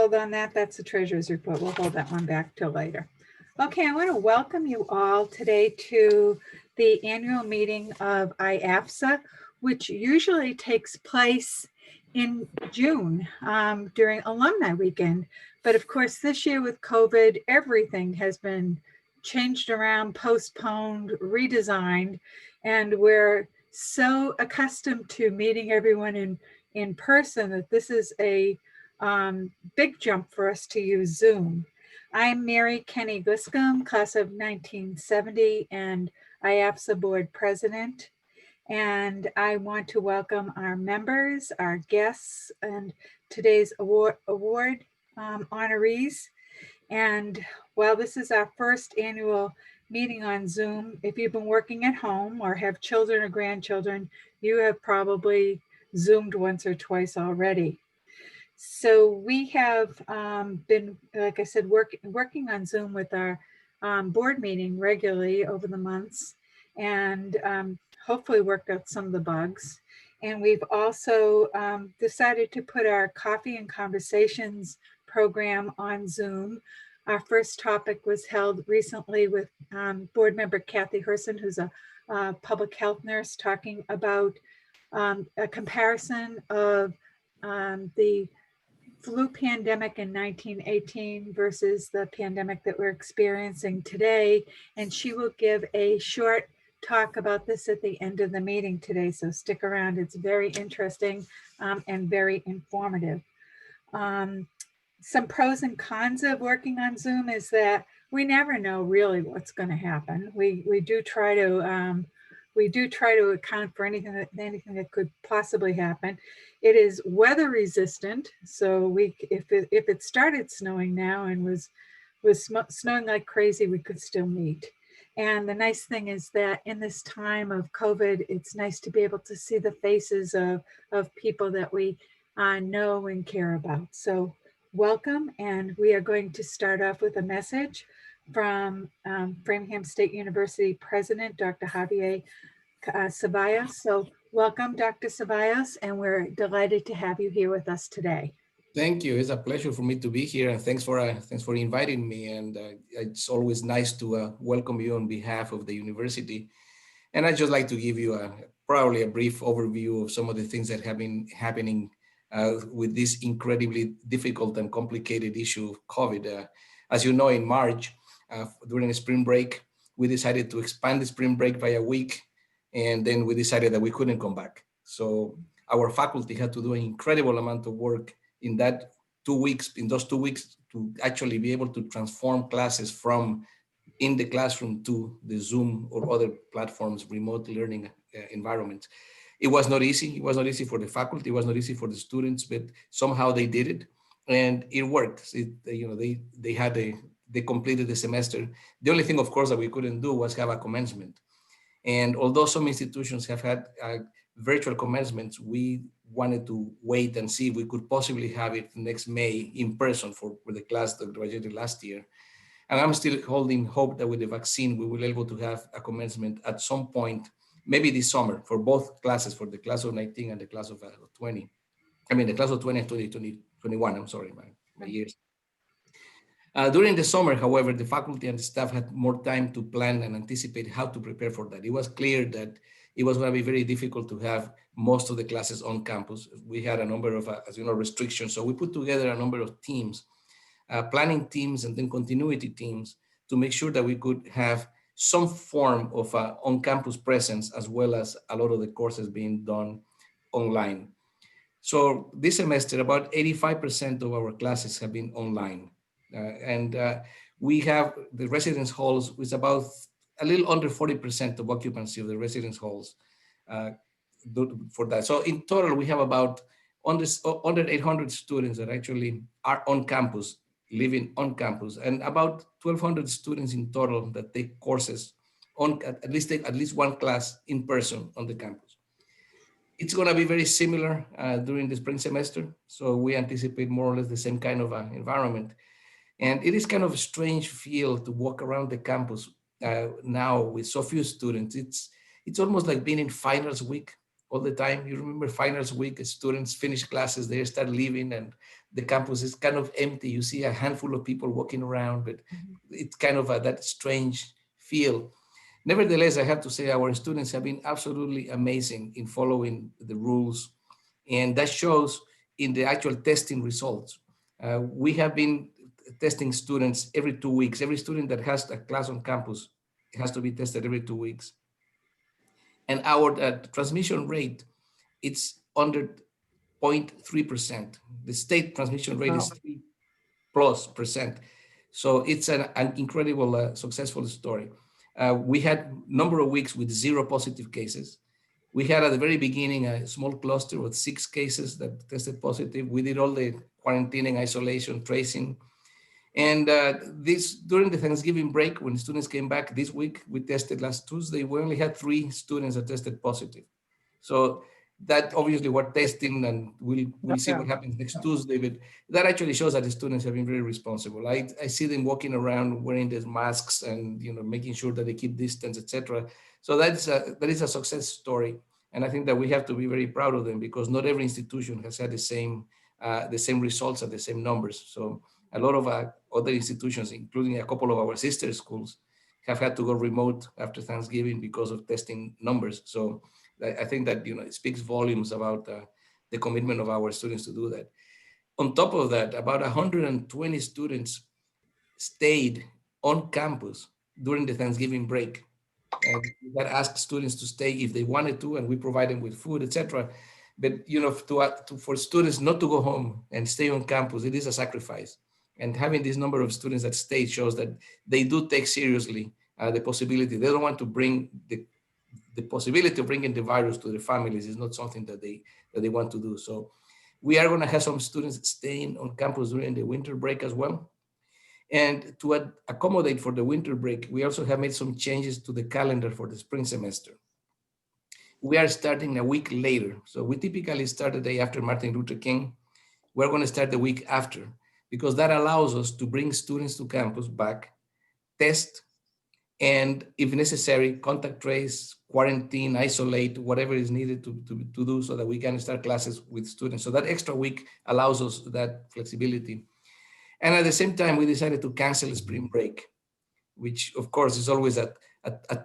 hold on that. That's the treasurer's report. We'll hold that one back till later. Okay, I want to welcome you all today to the annual meeting of IAFSA, which usually takes place in June during Alumni Weekend. But of course, this year with COVID, everything has been changed around, postponed, redesigned, and we're so accustomed to meeting everyone in person that this is a big jump for us to use Zoom. I'm Mary Kenny Gliscombe, class of 1970 and IAFSA board president. And I want to welcome our members, our guests, and today's award honorees. And while this is our first annual meeting on Zoom, if you've been working at home or have children or grandchildren, you have probably Zoomed once or twice already. So we have been, like I said, working on Zoom with our board meeting regularly over the months, and hopefully worked out some of the bugs. And we've also decided to put our Coffee and Conversations program on Zoom. Our first topic was held recently with board member Kathy Herson, who's a public health nurse, talking about a comparison of the flu pandemic in 1918 versus the pandemic that we're experiencing today. And she will give a short talk about this at the end of the meeting today. So stick around, it's very interesting and very informative. Some pros and cons of working on Zoom is that we never know really what's going to happen. We do try to account for anything that could possibly happen. It is weather resistant, so if it started snowing now and was snowing like crazy, we could still meet. And the nice thing is that in this time of COVID, it's nice to be able to see the faces of people that we know and care about. So welcome, and we are going to start off with a message from Framingham State University President, Dr. Javier Ceballos. So welcome, Dr. Ceballos, and we're delighted to have you here with us today. Thank you. It's a pleasure for me to be here, and thanks for inviting me. And it's always nice to welcome you on behalf of the university. And I'd just like to give you probably a brief overview of some of the things that have been happening with this incredibly difficult and complicated issue of COVID. As you know, in March, during the spring break, we decided to expand the spring break by a week, and then we decided that we couldn't come back. So our faculty had to do an incredible amount of work in those 2 weeks, to actually be able to transform classes from in the classroom to the Zoom or other platforms, remote learning environments. It was not easy. It was not easy for the faculty. It was not easy for the students, but somehow they did it, and it worked. They completed the semester. The only thing, of course, that we couldn't do was have a commencement. And although some institutions have had virtual commencements, we wanted to wait and see if we could possibly have it next May in person for the class that graduated last year. And I'm still holding hope that with the vaccine, we will be able to have a commencement at some point, maybe this summer, for both classes, for the class of 19 and the class of 20. I mean, the class of 20 and 2021, I'm sorry, my years. During the summer, however, the faculty and the staff had more time to plan and anticipate how to prepare for that. It was clear that it was going to be very difficult to have most of the classes on campus. We had a number of, as you know, restrictions. So we put together a number of teams, planning teams and then continuity teams, to make sure that we could have some form of on-campus presence, as well as a lot of the courses being done online. So this semester, about 85% of our classes have been online. We have the residence halls with about a little under 40% of occupancy of the residence halls for that. So in total, we have about under 800 students that actually are on campus, living on campus, and about 1,200 students in total that take courses on at least one class in person on the campus. It's going to be very similar during the spring semester. So we anticipate more or less the same kind of environment. And it is kind of a strange feel to walk around the campus now with so few students. It's almost like being in finals week all the time. You remember finals week, as students finish classes, they start leaving and the campus is kind of empty. You see a handful of people walking around, but it's kind of that strange feel. Nevertheless, I have to say our students have been absolutely amazing in following the rules, and that shows in the actual testing results. We have been testing students every 2 weeks. Every student that has a class on campus has to be tested every 2 weeks. And our transmission rate, it's under 0.3%. The state transmission rate is 3+%. So it's an incredible successful story. We had number of weeks with 0 positive cases. We had at the very beginning a small cluster with 6 cases that tested positive. We did all the quarantining, isolation, tracing. And this during the Thanksgiving break, when students came back this week, we tested last Tuesday, we only had 3 students that tested positive. So that obviously we're testing, and we'll see what happens next Tuesday, but that actually shows that the students have been very responsible. I see them walking around wearing their masks and making sure that they keep distance, etc. So that is a success story. And I think that we have to be very proud of them, because not every institution has had the same results and the same numbers. So a lot of other institutions, including a couple of our sister schools, have had to go remote after Thanksgiving because of testing numbers. So I think that it speaks volumes about the commitment of our students to do that. On top of that, about 120 students stayed on campus during the Thanksgiving break. And we had asked students to stay if they wanted to, and we provide them with food, etc. But for students not to go home and stay on campus, it is a sacrifice. And having this number of students that stay shows that they do take seriously the possibility. They don't want to bring the possibility of bringing the virus to their families is not something that they want to do. So we are going to have some students staying on campus during the winter break as well. And to accommodate for the winter break, we also have made some changes to the calendar for the spring semester. We are starting a week later. So we typically start the day after Martin Luther King. We're going to start the week after, because that allows us to bring students to campus back, test, and if necessary, contact trace, quarantine, isolate, whatever is needed to do, so that we can start classes with students. So that extra week allows us that flexibility. And at the same time, we decided to cancel spring break, which of course is always a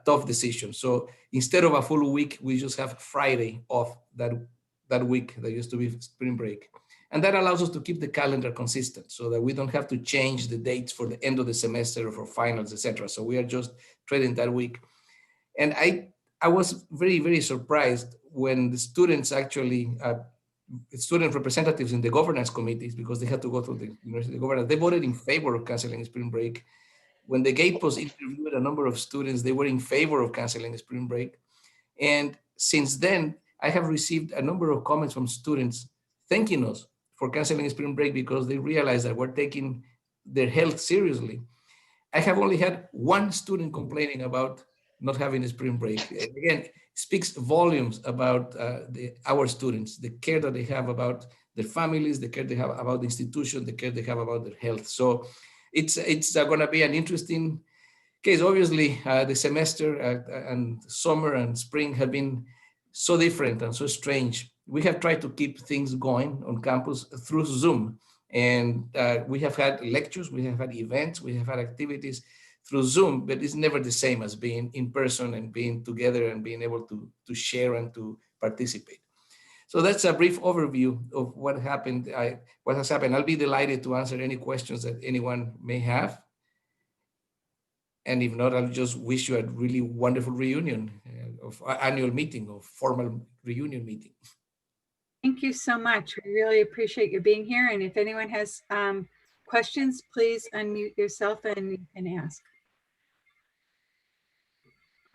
tough decision. So instead of a full week, we just have Friday off that week that used to be spring break. And that allows us to keep the calendar consistent, so that we don't have to change the dates for the end of the semester or for finals, etc. So we are just trading that week. And I was very, very surprised when the students actually, student representatives in the governance committees, because they had to go to the university governance, they voted in favor of canceling spring break. When the Gatepost interviewed a number of students, they were in favor of canceling spring break. And since then, I have received a number of comments from students thanking us for canceling spring break, because they realize that we're taking their health seriously. I have only had one student complaining about not having a spring break. Again, speaks volumes about our students, the care that they have about their families, the care they have about the institution, the care they have about their health. So it's going to be an interesting case. Obviously, the semester and summer and spring have been so different and so strange. We have tried to keep things going on campus through Zoom. And we have had lectures, we have had events, we have had activities through Zoom, but it's never the same as being in person and being together and being able to share and to participate. So that's a brief overview of what happened, what has happened. I'll be delighted to answer any questions that anyone may have. And if not, I'll just wish you a really wonderful reunion of annual meeting, or formal reunion meeting. Thank you so much. We really appreciate you being here. And if anyone has questions, please unmute yourself and you can ask.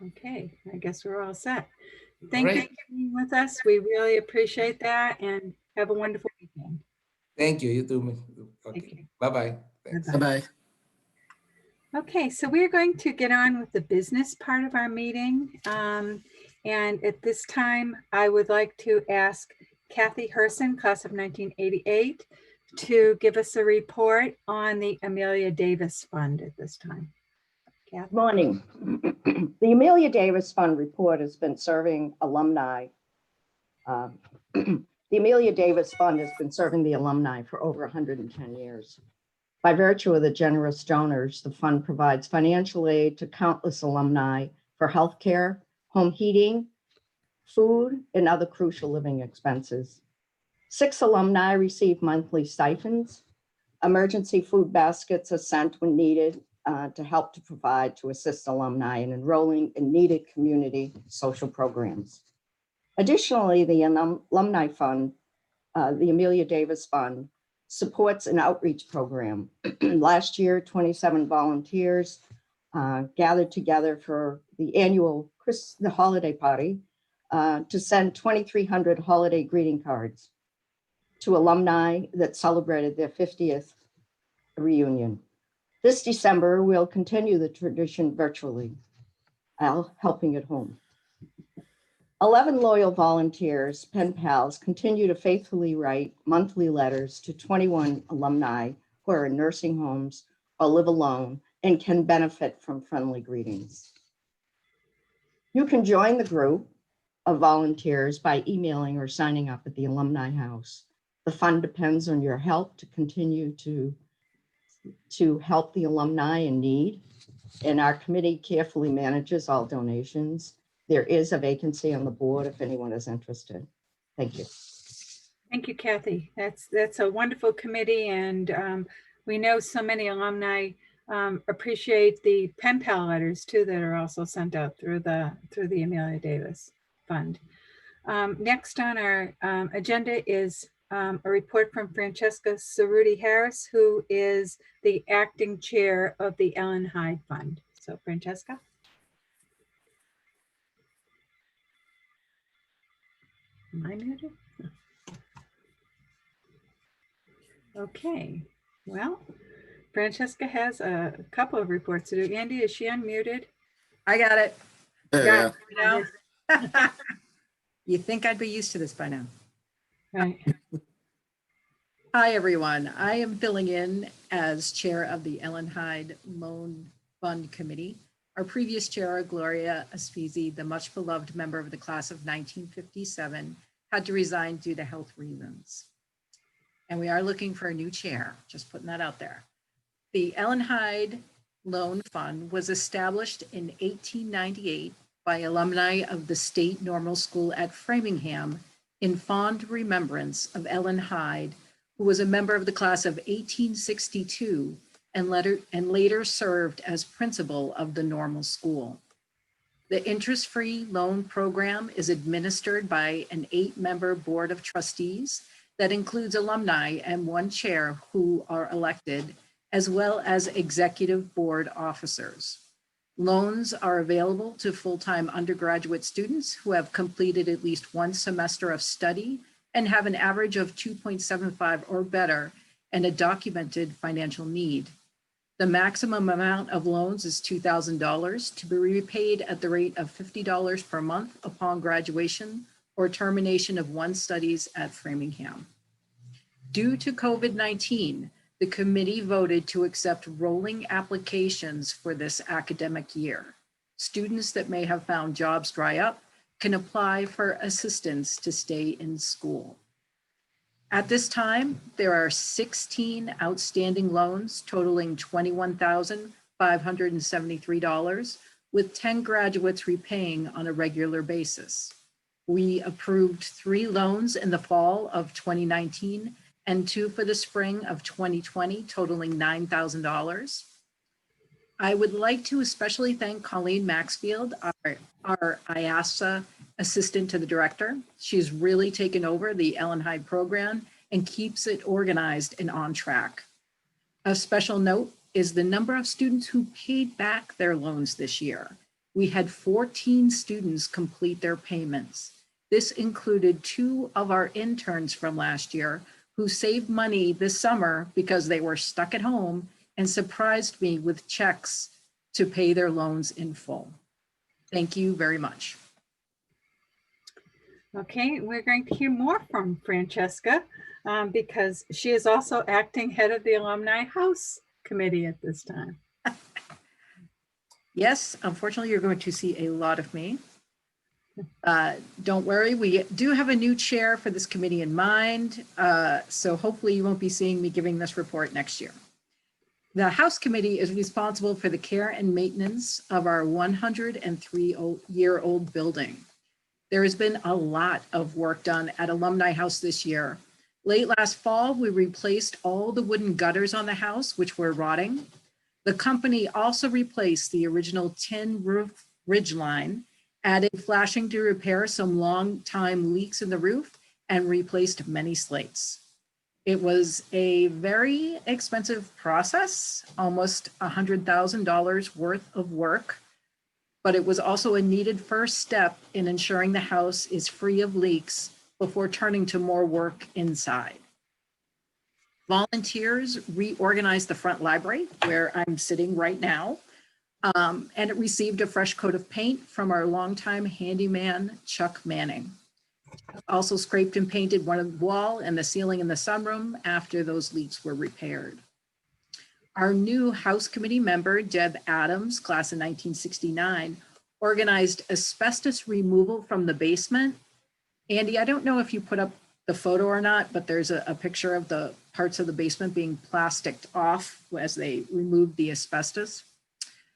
Okay, I guess we're all set. Thank you for being with us. We really appreciate that, and have a wonderful weekend. Thank you. You too. Okay. Bye-bye. Bye-bye. Okay, so we're going to get on with the business part of our meeting. And at this time, I would like to ask Kathy Herson, class of 1988, to give us a report on the Amelia Davis Fund at this time. Kathy? Good morning. The Amelia Davis Fund report has been serving alumni The Amelia Davis Fund has been serving the alumni for over 110 years. By virtue of the generous donors, the fund provides financial aid to countless alumni for healthcare, home heating, food, and other crucial living expenses. 6 alumni receive monthly stipends. Emergency food baskets are sent when needed to help to provide to assist alumni in enrolling in needed community social programs. Additionally, the Alumni Fund, the Amelia Davis Fund, supports an outreach program. Last year, 27 volunteers gathered together for the annual the holiday party to send 2,300 holiday greeting cards to alumni that celebrated their 50th reunion. This December, we'll continue the tradition virtually, helping at home. 11 loyal volunteers, pen pals, continue to faithfully write monthly letters to 21 alumni who are in nursing homes or live alone and can benefit from friendly greetings. You can join the group of volunteers by emailing or signing up at the Alumni House. The fund depends on your help to continue to help the alumni in need, and our committee carefully manages all donations. There is a vacancy on the board if anyone is interested. Thank you. Thank you, Kathy. That's a wonderful committee, and we know so many alumni appreciate the pen pal letters too that are also sent out through the Amelia Davis Fund. Next on our agenda is a report from Francesca Cerruti Harris, who is the acting chair of the Ellen Hyde Fund. So, Francesca. Am I muted? Okay, well, Francesca has a couple of reports to do. Andy, is she unmuted? I got it. Yeah. No. You think I'd be used to this by now. Right. Hi, everyone. I am filling in as chair of the Ellen Hyde Loan Fund Committee. Our previous chair, Gloria Aspesi, the much beloved member of the class of 1957, had to resign due to health reasons. And we are looking for a new chair, just putting that out there. The Ellen Hyde Loan Fund was established in 1898 by alumni of the State Normal School at Framingham in fond remembrance of Ellen Hyde, who was a member of the class of 1862 and later served as principal of the normal school. The interest-free loan program is administered by an 8-member board of trustees that includes alumni and 1 chair who are elected, as well as executive board officers. Loans are available to full-time undergraduate students who have completed at least 1 semester of study and have an average of 2.75 or better and a documented financial need. The maximum amount of loans is $2,000 to be repaid at the rate of $50 per month upon graduation or termination of one's studies at Framingham. Due to COVID-19, the committee voted to accept rolling applications for this academic year. Students that may have found jobs dry up can apply for assistance to stay in school. At this time, there are 16 outstanding loans totaling $21,573, with 10 graduates repaying on a regular basis. We approved 3 loans in the fall of 2019 and 2 for the spring of 2020, totaling $9,000. I would like to especially thank Colleen Maxfield, our IAFSA assistant to the director. She's really taken over the Ellen Hyde program and keeps it organized and on track. A special note is the number of students who paid back their loans this year. We had 14 students complete their payments. This included 2 of our interns from last year who saved money this summer because they were stuck at home and surprised me with checks to pay their loans in full. Thank you very much. Okay, we're going to hear more from Francesca because she is also acting head of the Alumni House Committee at this time. Yes, unfortunately, you're going to see a lot of me. Don't worry, we do have a new chair for this committee in mind. So hopefully you won't be seeing me giving this report next year. The House Committee is responsible for the care and maintenance of our 103-year-old building. There has been a lot of work done at Alumni House this year. Late last fall, we replaced all the wooden gutters on the house, which were rotting. The company also replaced the original tin roof ridge line, added flashing to repair some long-time leaks in the roof, and replaced many slates. It was a very expensive process, almost $100,000 worth of work, but it was also a needed first step in ensuring the house is free of leaks before turning to more work inside. Volunteers reorganized the front library, where I'm sitting right now, and it received a fresh coat of paint from our longtime handyman, Chuck Manning. Also scraped and painted one of the wall and the ceiling in the sunroom after those leaks were repaired. Our new House Committee member, Deb Adams, class of 1969, organized asbestos removal from the basement. Andy, I don't know if you put up the photo or not, but there's a picture of the parts of the basement being plasticed off as they removed the asbestos.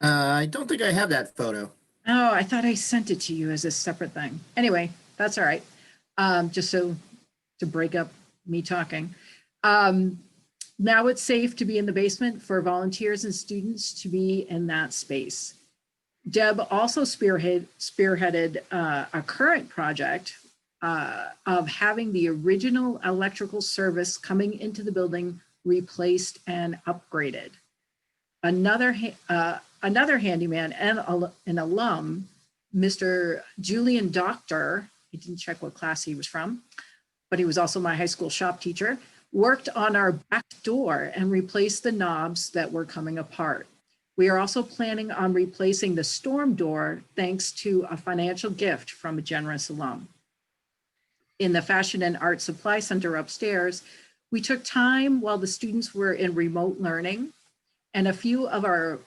I don't think I have that photo. Oh, I thought I sent it to you as a separate thing. Anyway, that's all right. Just so to break up me talking. Now it's safe to be in the basement for volunteers and students to be in that space. Deb also spearheaded a current project of having the original electrical service coming into the building replaced and upgraded. Another handyman and an alum, Mr. Julian Doctor, I didn't check what class he was from, but he was also my high school shop teacher, worked on our back door and replaced the knobs that were coming apart. We are also planning on replacing the storm door thanks to a financial gift from a generous alum. In the Fashion and Art Supply Center upstairs, we took time while the students were in remote learning, and a few of our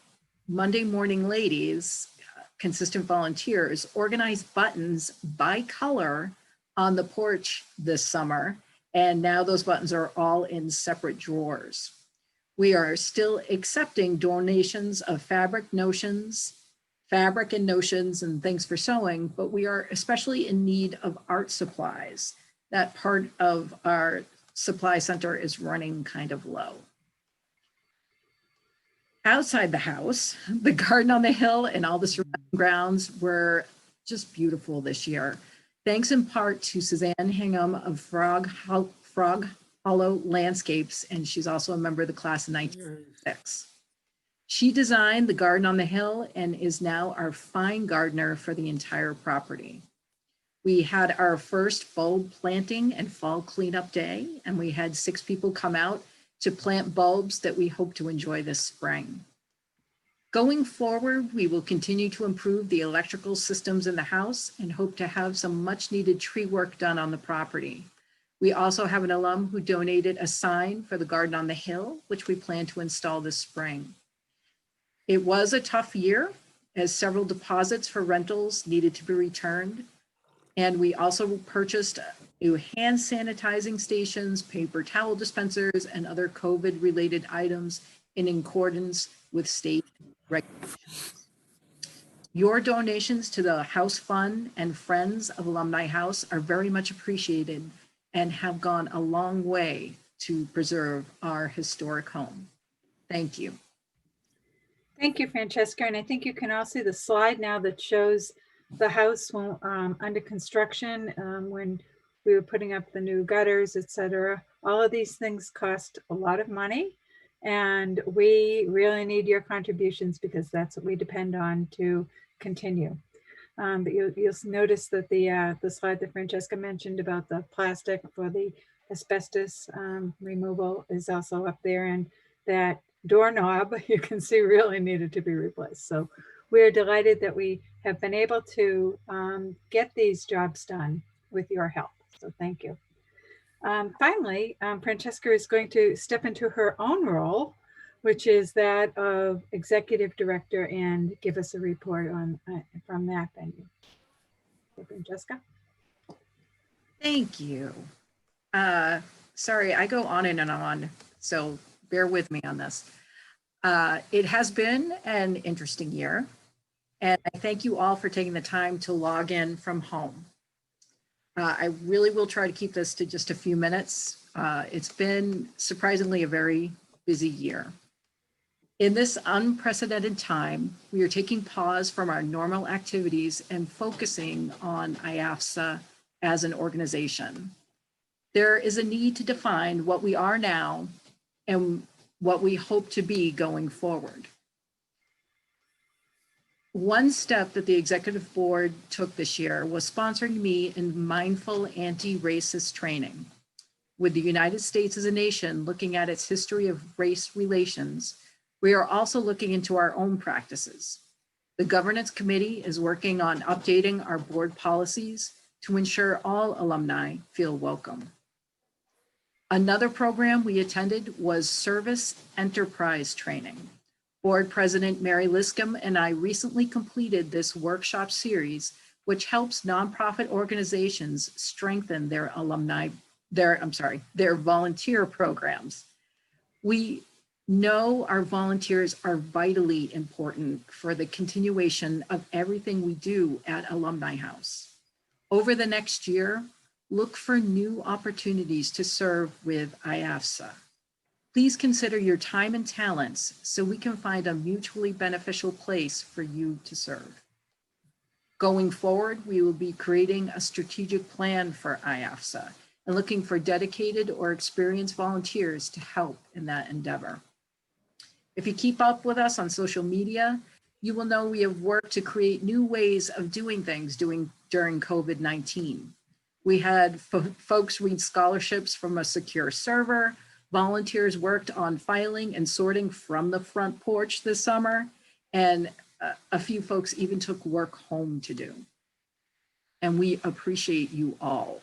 Monday morning ladies, consistent volunteers, organized buttons by color on the porch this summer, and now those buttons are all in separate drawers. We are still accepting donations of fabric and notions and things for sewing, but we are especially in need of art supplies. That part of our supply center is running kind of low. Outside the house, the garden on the hill and all the surrounding grounds were just beautiful this year. Thanks in part to Suzanne Hingham of Frog Hollow Landscapes, and she's also a member of the class of 1996. She designed the garden on the hill and is now our fine gardener for the entire property. We had our first bulb planting and fall cleanup day, and we had 6 people come out to plant bulbs that we hope to enjoy this spring. Going forward, we will continue to improve the electrical systems in the house and hope to have some much needed tree work done on the property. We also have an alum who donated a sign for the garden on the hill, which we plan to install this spring. It was a tough year as several deposits for rentals needed to be returned. And we also purchased new hand sanitizing stations, paper towel dispensers, and other COVID-related items in accordance with state regulations. Your donations to the House Fund and Friends of Alumni House are very much appreciated and have gone a long way to preserve our historic home. Thank you. Thank you, Francesca. And I think you can all see the slide now that shows the house under construction when we were putting up the new gutters, etc. All of these things cost a lot of money, and we really need your contributions because that's what we depend on to continue. But you'll notice that the slide that Francesca mentioned about the plastic for the asbestos removal is also up there, and that doorknob you can see really needed to be replaced. So we're delighted that we have been able to get these jobs done with your help. So thank you. Finally, Francesca is going to step into her own role, which is that of executive director, and give us a report on from that venue. Francesca? Thank you. Sorry, I go on and on, so bear with me on this. It has been an interesting year, and I thank you all for taking the time to log in from home. I really will try to keep this to just a few minutes. It's been surprisingly a very busy year. In this unprecedented time, we are taking pause from our normal activities and focusing on IAFSA as an organization. There is a need to define what we are now and what we hope to be going forward. One step that the executive board took this year was sponsoring me in mindful anti-racist training. With the United States as a nation looking at its history of race relations, we are also looking into our own practices. The governance committee is working on updating our board policies to ensure all alumni feel welcome. Another program we attended was service enterprise training. Board President Mary Liscombe and I recently completed this workshop series, which helps nonprofit organizations strengthen their their volunteer programs. We know our volunteers are vitally important for the continuation of everything we do at Alumni House. Over the next year, look for new opportunities to serve with IAFSA. Please consider your time and talents so we can find a mutually beneficial place for you to serve. Going forward, we will be creating a strategic plan for IAFSA and looking for dedicated or experienced volunteers to help in that endeavor. If you keep up with us on social media, you will know we have worked to create new ways of doing things during COVID-19. We had folks read scholarships from a secure server. Volunteers worked on filing and sorting from the front porch this summer, and a few folks even took work home to do. And we appreciate you all.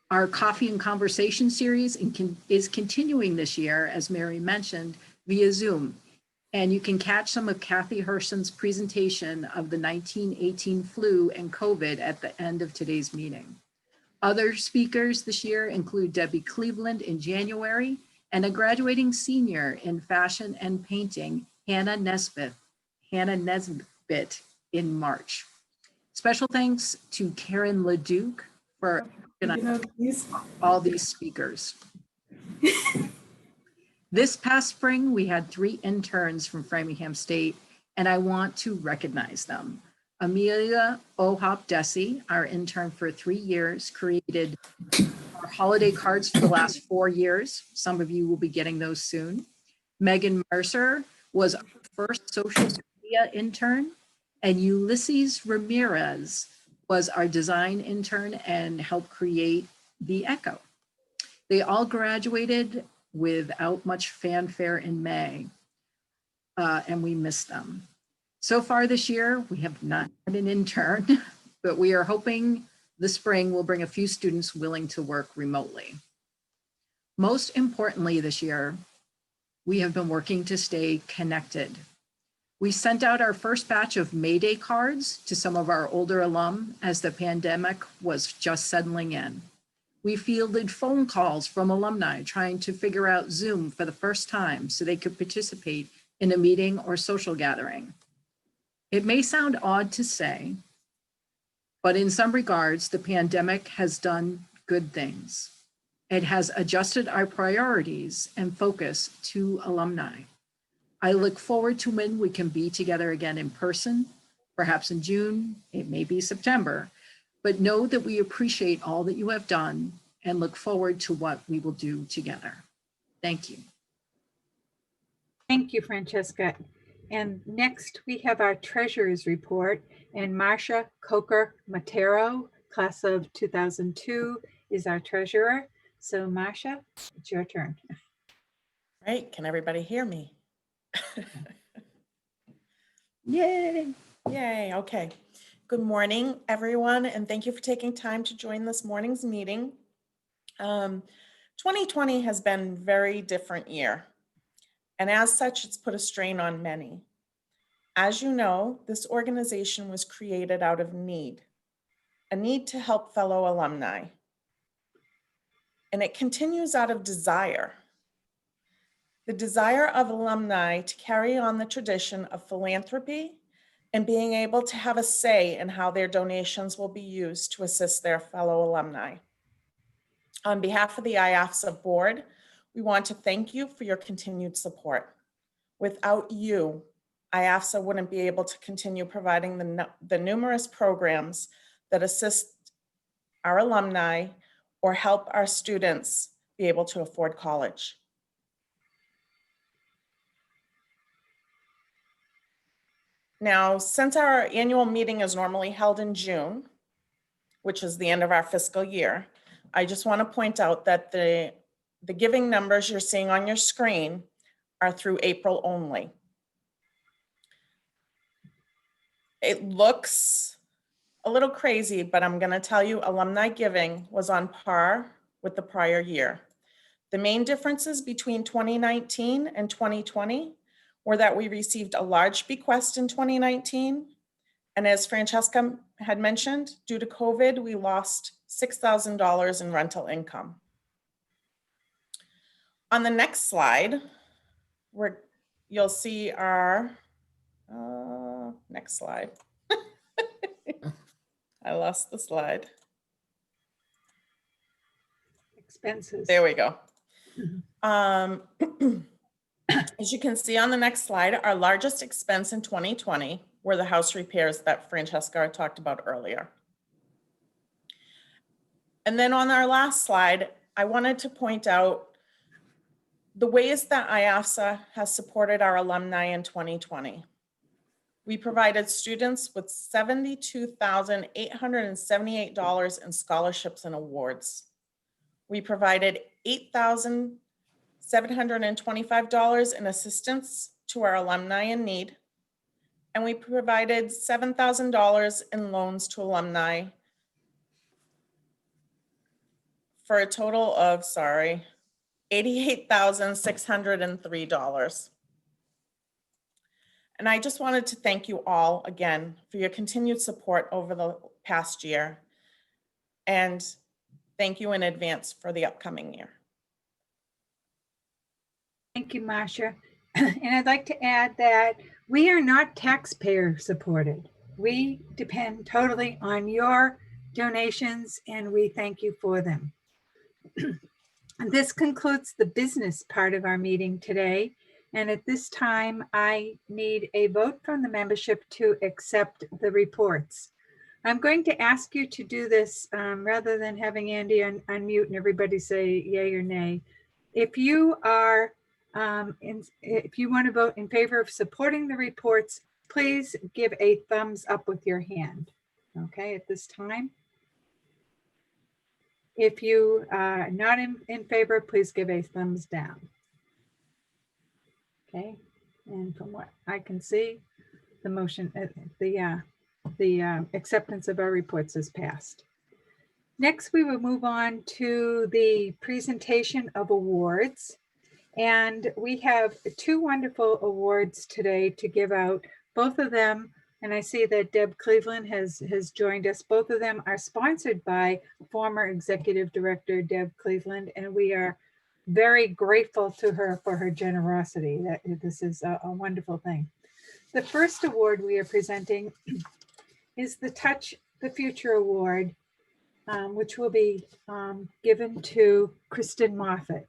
Our Coffee and Conversation series is continuing this year, as Mary mentioned, via Zoom. And you can catch some of Kathy Herson's presentation of the 1918 flu and COVID at the end of today's meeting. Other speakers this year include Debbie Cleveland in January and a graduating senior in fashion and painting, Hannah Nesbitt in March. Special thanks to Karen LeDuc for all these speakers. This past spring, we had 3 interns from Framingham State, and I want to recognize them. Amelia Ohop-Desi, our intern for 3 years, created our holiday cards for the last 4 years. Some of you will be getting those soon. Megan Mercer was our first social media intern, and Ulysses Ramirez was our design intern and helped create the Echo. They all graduated without much fanfare in May, and we miss them. So far this year, we have not had an intern, but we are hoping the spring will bring a few students willing to work remotely. Most importantly this year, we have been working to stay connected. We sent out our first batch of May Day cards to some of our older alum as the pandemic was just settling in. We fielded phone calls from alumni trying to figure out Zoom for the first time so they could participate in a meeting or social gathering. It may sound odd to say, but in some regards, the pandemic has done good things. It has adjusted our priorities and focus to alumni. I look forward to when we can be together again in person, perhaps in June, it may be September, but know that we appreciate all that you have done and look forward to what we will do together. Thank you. Thank you, Francesca. And next we have our treasurer's report, and Marcia Coker-Matero, class of 2002, is our treasurer. So Marcia, it's your turn. Right, can everybody hear me? Yay. Yay, okay. Good morning, everyone, and thank you for taking time to join this morning's meeting. 2020 has been a very different year, and as such, it's put a strain on many. As you know, this organization was created out of need. a need to help fellow alumni. And it continues out of desire. The desire of alumni to carry on the tradition of philanthropy and being able to have a say in how their donations will be used to assist their fellow alumni. On behalf of the IAFSA board, we want to thank you for your continued support. Without you, IAFSA wouldn't be able to continue providing the numerous programs that assist our alumni or help our students be able to afford college. Now, since our annual meeting is normally held in June, which is the end of our fiscal year, I just want to point out that the giving numbers you're seeing on your screen are through April only. It looks a little crazy, but I'm going to tell you alumni giving was on par with the prior year. The main differences between 2019 and 2020 were that we received a large bequest in 2019. And as Francesca had mentioned, due to COVID, we lost $6,000 in rental income. On the next slide, you'll see our, next slide. I lost the slide. Expenses. There we go. As you can see on the next slide, our largest expense in 2020 were the house repairs that Francesca talked about earlier. And then on our last slide, I wanted to point out the ways that IAFSA has supported our alumni in 2020. We provided students with $72,878 in scholarships and awards. We provided $8,725 in assistance to our alumni in need. And we provided $7,000 in loans to alumni for a total of, $88,603. And I just wanted to thank you all again for your continued support over the past year. And thank you in advance for the upcoming year. Thank you, Masha. And I'd like to add that we are not taxpayer supported. We depend totally on your donations and we thank you for them. And this concludes the business part of our meeting today. And at this time, I need a vote from the membership to accept the reports. I'm going to ask you to do this rather than having Andy unmute and everybody say yay or nay. If you are, if you want to vote in favor of supporting the reports, please give a thumbs up with your hand. Okay, at this time. If you are not in favor, please give a thumbs down. Okay, and from what I can see, the motion, the acceptance of our reports is passed. Next, we will move on to the presentation of awards. And we have two wonderful awards today to give out. Both of them, and I see that Deb Cleveland has joined us. Both of them are sponsored by former Executive Director Deb Cleveland, and we are very grateful to her for her generosity. This is a wonderful thing. The first award we are presenting is the Touch the Future Award, which will be given to Kristin Moffat.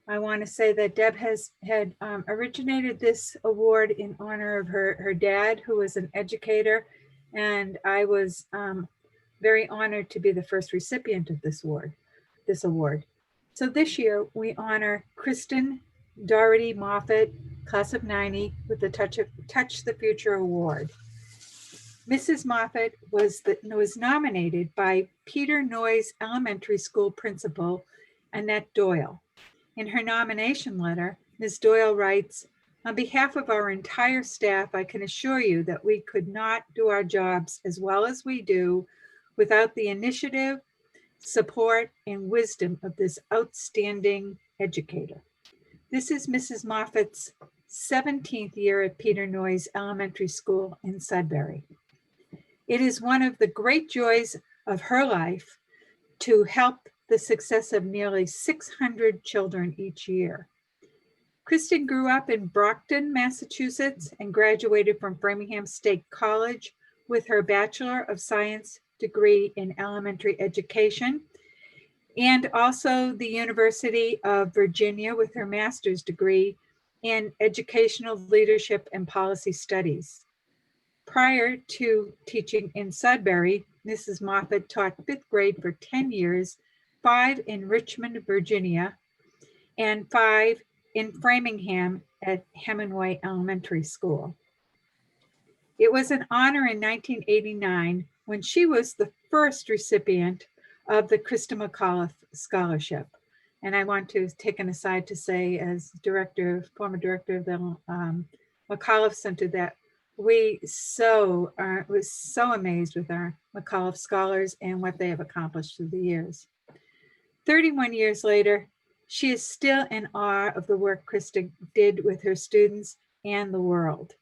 I want to say that Deb had originated this award in honor of her dad, who was an educator, and I was very honored to be the first recipient of this award. So this year we honor Kristin Dorhety Moffat, class of '90, with the Touch the Future Award. Mrs. Moffat was nominated by Peter Noyes Elementary School principal Annette Doyle. In her nomination letter, Ms. Doyle writes, "On behalf of our entire staff, I can assure you that we could not do our jobs as well as we do without the initiative, support, and wisdom of this outstanding educator." This is Mrs. Moffat's 17th year at Peter Noyes Elementary School in Sudbury. It is one of the great joys of her life to help the success of nearly 600 children each year. Kristin grew up in Brockton, Massachusetts, and graduated from Framingham State College with her Bachelor of Science degree in elementary education, and also the University of Virginia with her master's degree in educational leadership and policy studies. Prior to teaching in Sudbury, Mrs. Moffat taught 5th grade for 10 years, 5 in Richmond, Virginia, and 5 in Framingham at Hemingway Elementary School. It was an honor in 1989 when she was the first recipient of the Kristin McAuliffe Scholarship. And I want to take an aside to say, as former director of the McAuliffe Center, that we was so amazed with our McAuliffe scholars and what they have accomplished through the years. 31 years later, she is still in awe of the work Kristin did with her students and the world.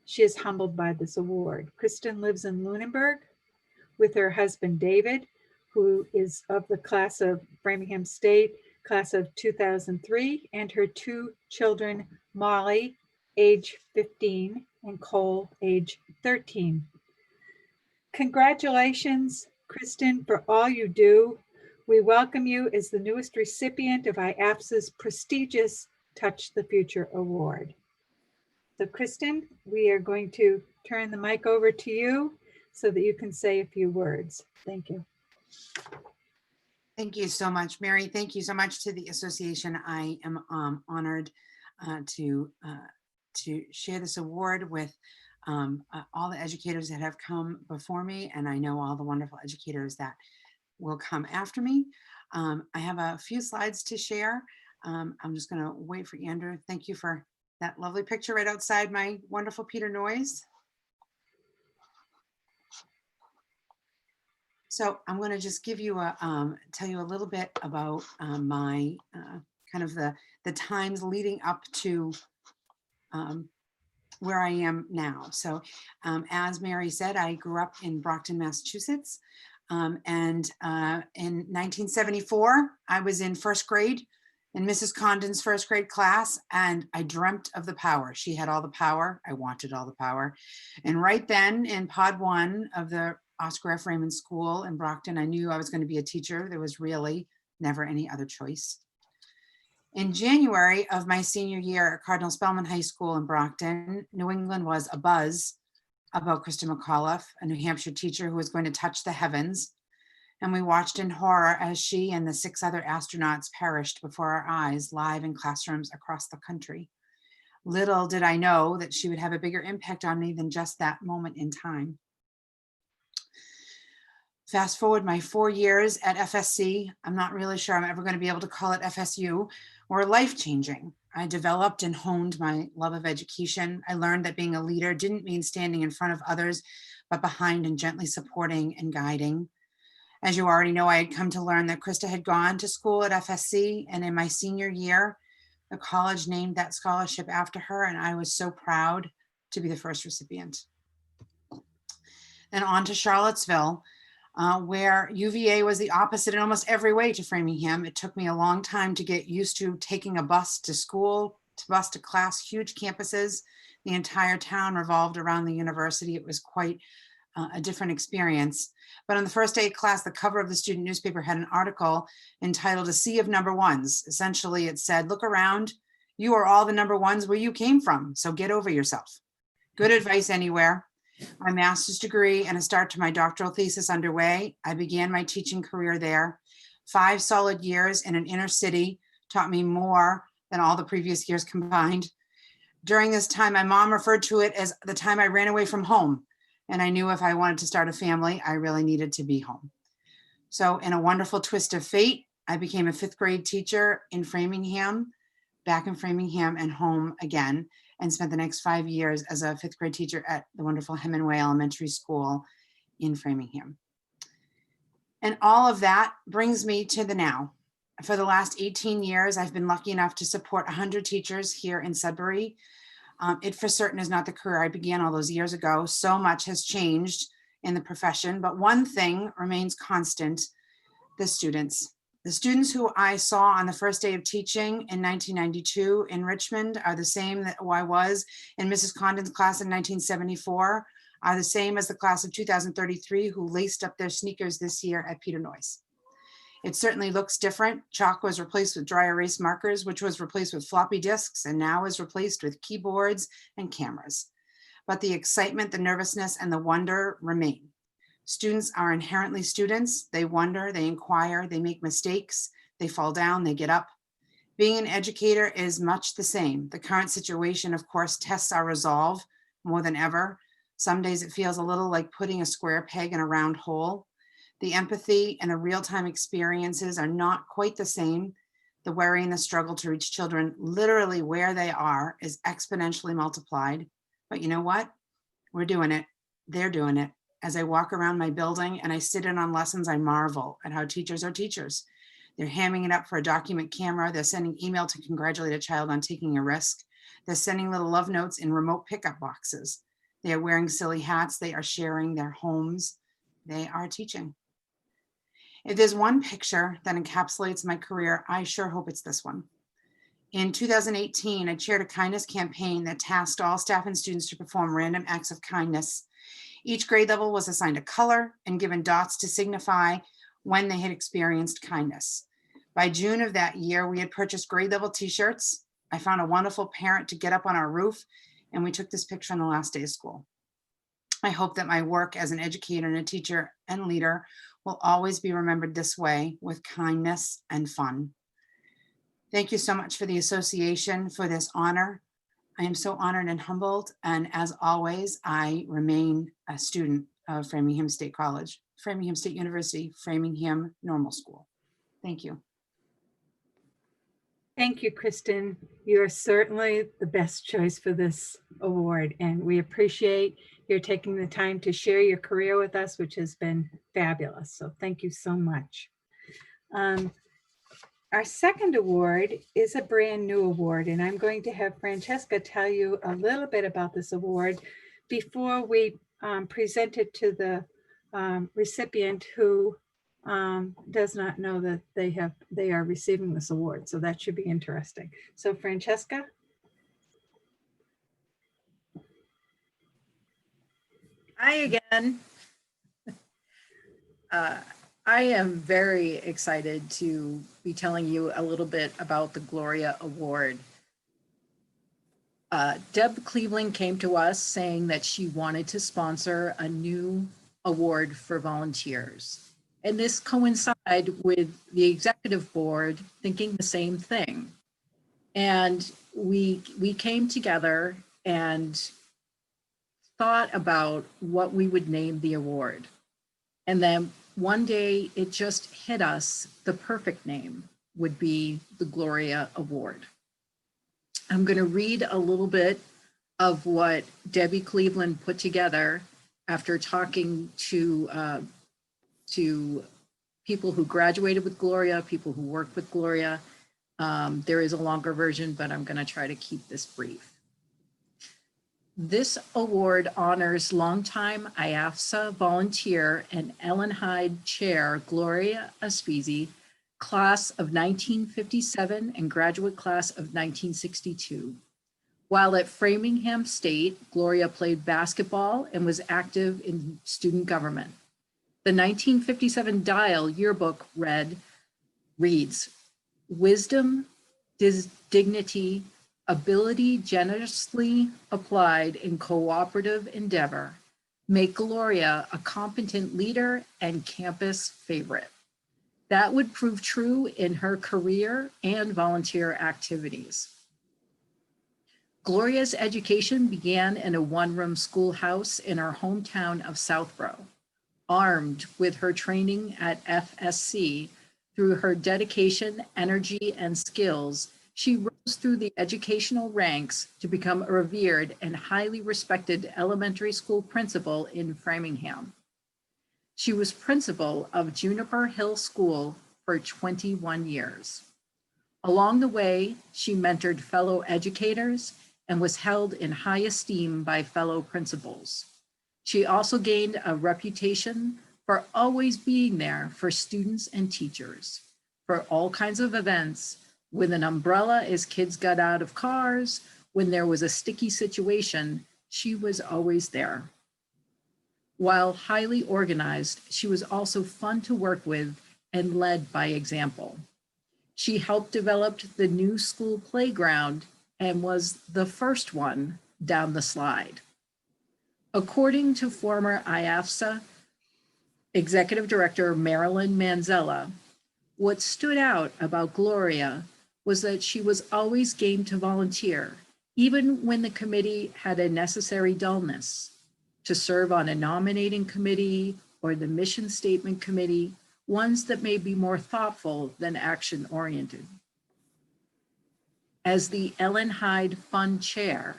She is humbled by this award. Kristin lives in Lunenburg with her husband, David, who is of the class of Framingham State, class of 2003, and her 2 children, Molly, age 15, and Cole, age 13. Congratulations, Kristin, for all you do. We welcome you as the newest recipient of IAFSA's prestigious Touch the Future Award. So Kristin, we are going to turn the mic over to you so that you can say a few words. Thank you. Thank you so much, Mary. Thank you so much to the association. I am honored to share this award with all the educators that have come before me, and I know all the wonderful educators that will come after me. I have a few slides to share. I'm just going to wait for Andrew. Thank you for that lovely picture right outside my wonderful Peter Noyes. So I'm going to just give you tell you a little bit about my kind of the times leading up to where I am now. So as Mary said, I grew up in Brockton, Massachusetts. And in 1974, I was in 1st grade in Mrs. Condon's 1st grade class, and I dreamt of the power. She had all the power. I wanted all the power. And right then in pod 1 of the Oscar F. Raymond School in Brockton, I knew I was going to be a teacher. There was really never any other choice. In January of my senior year at Cardinal Spellman High School in Brockton, New England was abuzz about Kristin McAuliffe, a New Hampshire teacher who was going to touch the heavens. And we watched in horror as she and the 6 other astronauts perished before our eyes, live in classrooms across the country. Little did I know that she would have a bigger impact on me than just that moment in time. Fast forward my 4 years at FSC, I'm not really sure I'm ever going to be able to call it FSU, were life-changing. I developed and honed my love of education. I learned that being a leader didn't mean standing in front of others, but behind and gently supporting and guiding. As you already know, I had come to learn that Krista had gone to school at FSC, and in my senior year, the college named that scholarship after her, and I was so proud to be the first recipient. Then on to Charlottesville, where UVA was the opposite in almost every way to Framingham. It took me a long time to get used to taking a bus to school, bus to class, huge campuses. The entire town revolved around the university. It was quite a different experience. But on the first day of class, the cover of the student newspaper had an article entitled "A Sea of Number Ones." Essentially, it said, look around, you are all the number ones where you came from, so get over yourself. Good advice anywhere. My master's degree and a start to my doctoral thesis underway. I began my teaching career there. 5 solid years in an inner city taught me more than all the previous years combined. During this time, my mom referred to it as the time I ran away from home. And I knew if I wanted to start a family, I really needed to be home. So in a wonderful twist of fate, I became a 5th grade teacher in Framingham, back in Framingham and home again, and spent the next 5 years as a 5th grade teacher at the wonderful Hemingway Elementary School in Framingham. And all of that brings me to the now. For the last 18 years, I've been lucky enough to support 100 teachers here in Sudbury. It for certain is not the career I began all those years ago. So much has changed in the profession, but one thing remains constant: the students. The students who I saw on the first day of teaching in 1992 in Richmond are the same that who I was in Mrs. Condon's class in 1974, are the same as the class of 2033 who laced up their sneakers this year at Peter Noyce. It certainly looks different. Chalk was replaced with dry erase markers, which was replaced with floppy disks, and now is replaced with keyboards and cameras. But the excitement, the nervousness, and the wonder remain. Students are inherently students. They wonder, they inquire, they make mistakes, they fall down, they get up. Being an educator is much the same. The current situation, of course, tests our resolve more than ever. Some days it feels a little like putting a square peg in a round hole. The empathy and the real-time experiences are not quite the same. The worry and the struggle to reach children literally where they are is exponentially multiplied. But you know what? We're doing it. They're doing it. As I walk around my building and I sit in on lessons, I marvel at how teachers are teachers. They're hamming it up for a document camera. They're sending email to congratulate a child on taking a risk. They're sending little love notes in remote pickup boxes. They are wearing silly hats. They are sharing their homes. They are teaching. If there's one picture that encapsulates my career, I sure hope it's this one. In 2018, I chaired a kindness campaign that tasked all staff and students to perform random acts of kindness. Each grade level was assigned a color and given dots to signify when they had experienced kindness. By June of that year, we had purchased grade level t-shirts. I found a wonderful parent to get up on our roof, and we took this picture on the last day of school. I hope that my work as an educator and a teacher and leader will always be remembered this way, with kindness and fun. Thank you so much for the association, for this honor. I am so honored and humbled. And as always, I remain a student of Framingham State College, Framingham State University, Framingham Normal School. Thank you. Thank you, Kristin. You are certainly the best choice for this award, and we appreciate your taking the time to share your career with us, which has been fabulous. So thank you so much. Our second award is a brand new award, and I'm going to have Francesca tell you a little bit about this award before we present it to the recipient who does not know that they are receiving this award. So that should be interesting. So Francesca. Hi again. I am very excited to be telling you a little bit about the Gloria Award. Deb Cleveland came to us saying that she wanted to sponsor a new award for volunteers. And this coincided with the executive board thinking the same thing. And we came together and thought about what we would name the award. And then one day it just hit us, the perfect name would be the Gloria Award. I'm going to read a little bit of what Debbie Cleveland put together after talking to people who graduated with Gloria, people who worked with Gloria. There is a longer version, but I'm going to try to keep this brief. This award honors longtime IAFSA volunteer and Ellen Hyde Chair Gloria Aspesi, class of 1957 and graduate class of 1962. While at Framingham State, Gloria played basketball and was active in student government. The 1957 Dial yearbook reads, "Wisdom, dignity, ability generously applied in cooperative endeavor make Gloria a competent leader and campus favorite." That would prove true in her career and volunteer activities. Gloria's education began in a one-room schoolhouse in her hometown of Southborough. Armed with her training at FSC, through her dedication, energy, and skills, she rose through the educational ranks to become a revered and highly respected elementary school principal in Framingham. She was principal of Juniper Hill School for 21 years. Along the way, she mentored fellow educators and was held in high esteem by fellow principals. She also gained a reputation for always being there for students and teachers for all kinds of events, with an umbrella as kids got out of cars. When there was a sticky situation, she was always there. While highly organized, she was also fun to work with and led by example. She helped develop the new school playground and was the first one down the slide. According to former IAFSA Executive Director Marilyn Manzella, what stood out about Gloria was that she was always game to volunteer, even when the committee had a necessary dullness, to serve on a nominating committee or the mission statement committee, ones that may be more thoughtful than action-oriented. As the Ellen Hyde Fund Chair,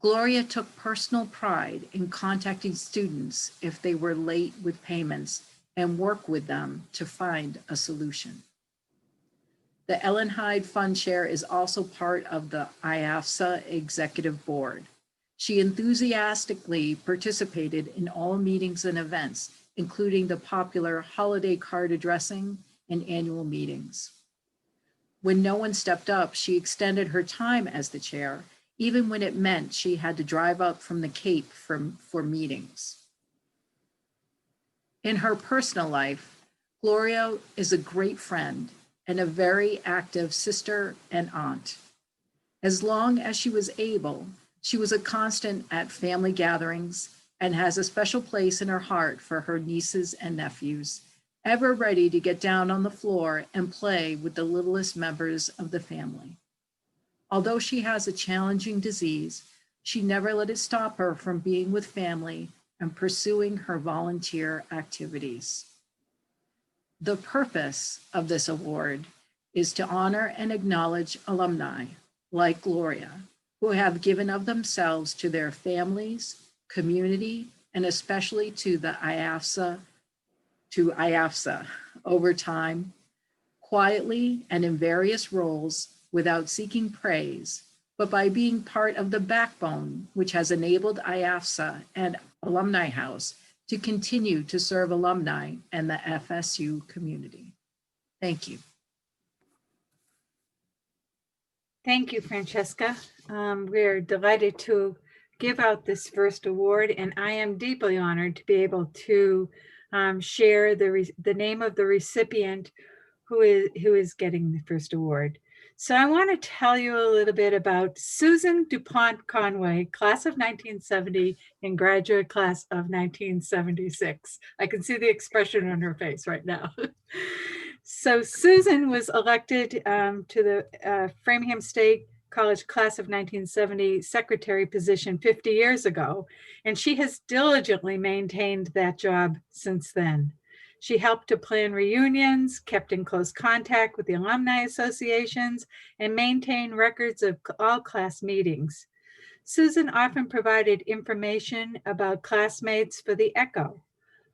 Gloria took personal pride in contacting students if they were late with payments and work with them to find a solution. The Ellen Hyde Fund Chair is also part of the IAFSA Executive Board. She enthusiastically participated in all meetings and events, including the popular holiday card addressing and annual meetings. When no one stepped up, she extended her time as the chair, even when it meant she had to drive up from the Cape for meetings. In her personal life, Gloria is a great friend and a very active sister and aunt. As long as she was able, she was a constant at family gatherings and has a special place in her heart for her nieces and nephews, ever ready to get down on the floor and play with the littlest members of the family. Although she has a challenging disease, she never let it stop her from being with family and pursuing her volunteer activities. The purpose of this award is to honor and acknowledge alumni like Gloria, who have given of themselves to their families, community, and especially to the IAFSA over time, quietly and in various roles without seeking praise, but by being part of the backbone which has enabled IAFSA and Alumni House to continue to serve alumni and the FSU community. Thank you. Thank you, Francesca. We're delighted to give out this first award, and I am deeply honored to be able to share the name of the recipient who is getting the first award. So I want to tell you a little bit about Susan Duponte Conway, class of 1970 and graduate class of 1976. I can see the expression on her face right now. So Susan was elected to the Framingham State College class of 1970 secretary position 50 years ago, and she has diligently maintained that job since then. She helped to plan reunions, kept in close contact with the alumni associations, and maintained records of all class meetings. Susan often provided information about classmates for the Echo.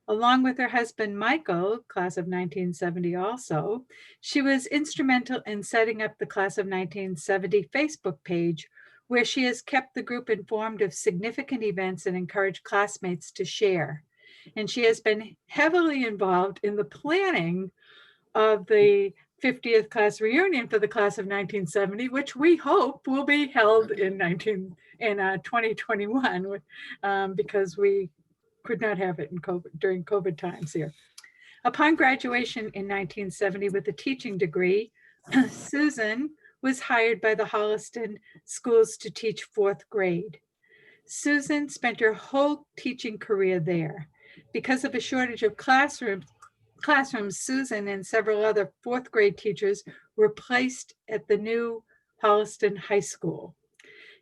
Along with her husband, Michael, class of 1970 also, she was instrumental in setting up the class of 1970 Facebook page, where she has kept the group informed of significant events and encouraged classmates to share. And she has been heavily involved in the planning of the 50th class reunion for the class of 1970, which we hope will be held in 2021, because we could not have it during COVID times here. Upon graduation in 1970 with a teaching degree, Susan was hired by the Holliston schools to teach 4th grade. Susan spent her whole teaching career there. Because of a shortage of classrooms, Susan and several other 4th grade teachers were placed at the new Holliston High School.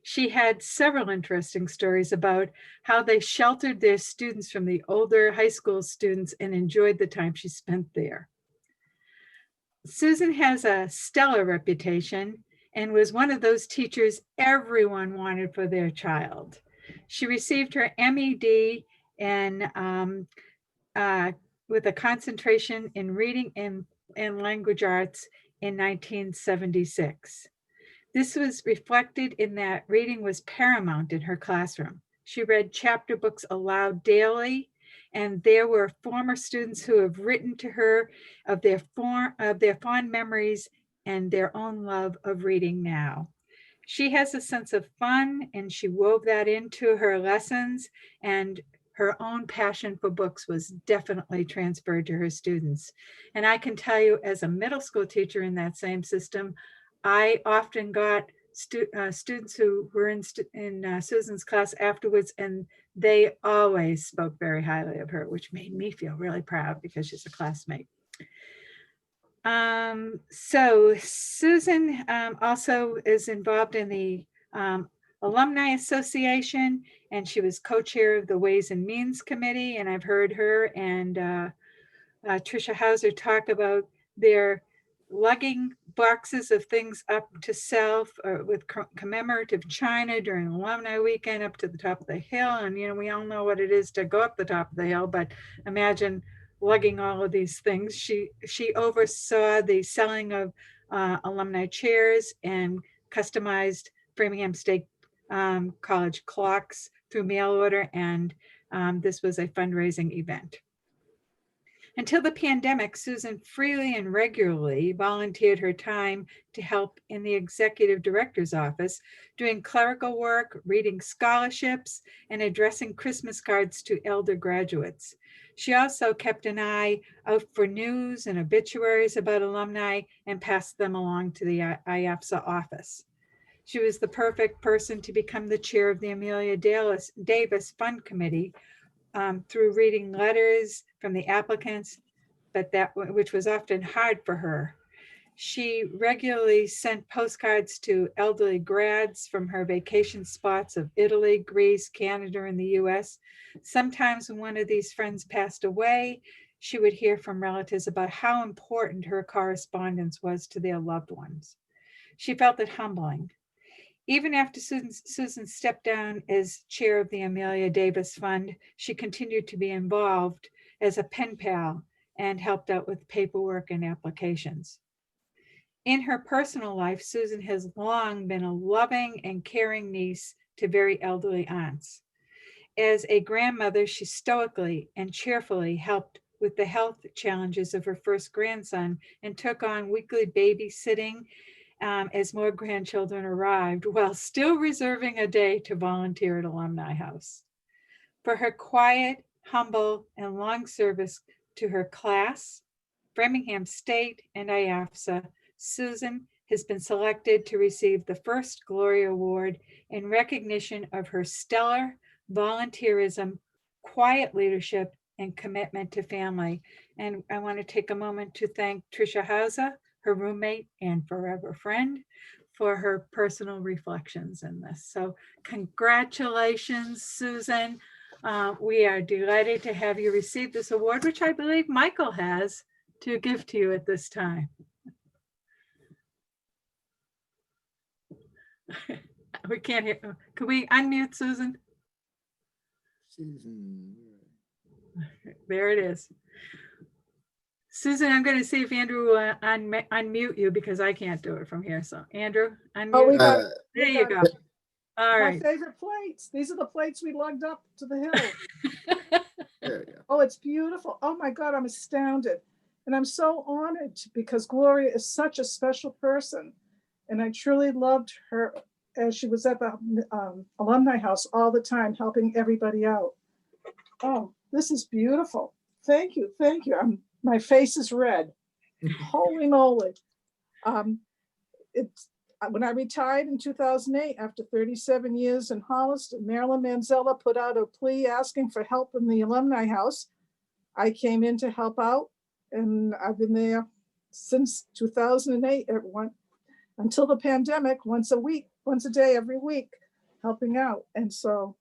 She had several interesting stories about how they sheltered their students from the older high school students and enjoyed the time she spent there. Susan has a stellar reputation and was one of those teachers everyone wanted for their child. She received her MED and with a concentration in reading and language arts in 1976. This was reflected in that reading was paramount in her classroom. She read chapter books aloud daily, and there were former students who have written to her of their fond memories and their own love of reading now. She has a sense of fun, and she wove that into her lessons, and her own passion for books was definitely transferred to her students. And I can tell you, as a middle school teacher in that same system, I often got students who were in Susan's class afterwards, and they always spoke very highly of her, which made me feel really proud because she's a classmate. So Susan also is involved in the Alumni Association, and she was co-chair of the Ways and Means Committee, and I've heard her and Tricia Hauser talk about their lugging boxes of things up to self with commemorative china during alumni weekend up to the top of the hill. And, you know, we all know what it is to go up the top of the hill, but imagine lugging all of these things. She oversaw the selling of alumni chairs and customized Framingham State College clocks through mail order. And this was a fundraising event. Until the pandemic, Susan freely and regularly volunteered her time to help in the executive director's office, doing clerical work, reading scholarships, and addressing Christmas cards to elder graduates. She also kept an eye out for news and obituaries about alumni and passed them along to the IAFSA office. She was the perfect person to become the chair of the Amelia Davis Fund Committee, through reading letters from the applicants, but which was often hard for her. She regularly sent postcards to elderly grads from her vacation spots of Italy, Greece, Canada, and the US. Sometimes when one of these friends passed away, she would hear from relatives about how important her correspondence was to their loved ones. She felt it humbling. Even after Susan stepped down as chair of the Amelia Davis Fund, she continued to be involved as a pen pal and helped out with paperwork and applications. In her personal life, Susan has long been a loving and caring niece to very elderly aunts. As a grandmother, she stoically and cheerfully helped with the health challenges of her first grandson and took on weekly babysitting as more grandchildren arrived, while still reserving a day to volunteer at Alumni House. For her quiet, humble, and long service to her class, Framingham State, and IAFSA, Susan has been selected to receive the First Gloria Award in recognition of her stellar volunteerism, quiet leadership, and commitment to family. And I want to take a moment to thank Tricia Hauser, her roommate and forever friend, for her personal reflections in this. So congratulations, Susan. We are delighted to have you receive this award, which I believe Michael has to give to you at this time. We can't hear. Could we unmute Susan? Susan. There it is. Susan, I'm going to see if Andrew will unmute you because I can't do it from here. So Andrew, unmute. Oh, we got it. There you go. All right. My favorite plates. These are the plates we lugged up to the hill. There we go. Oh, it's beautiful. Oh my God, I'm astounded. And I'm so honored because Gloria is such a special person. And I truly loved her as she was at the Alumni House all the time, helping everybody out. Oh, this is beautiful. Thank you. Thank you. My face is red. Holy moly. When I retired in 2008, after 37 years in Holliston, Marilyn Manzella put out a plea asking for help in the Alumni House. I came in to help out, and I've been there since 2008, until the pandemic, once a day, every week, helping out. And so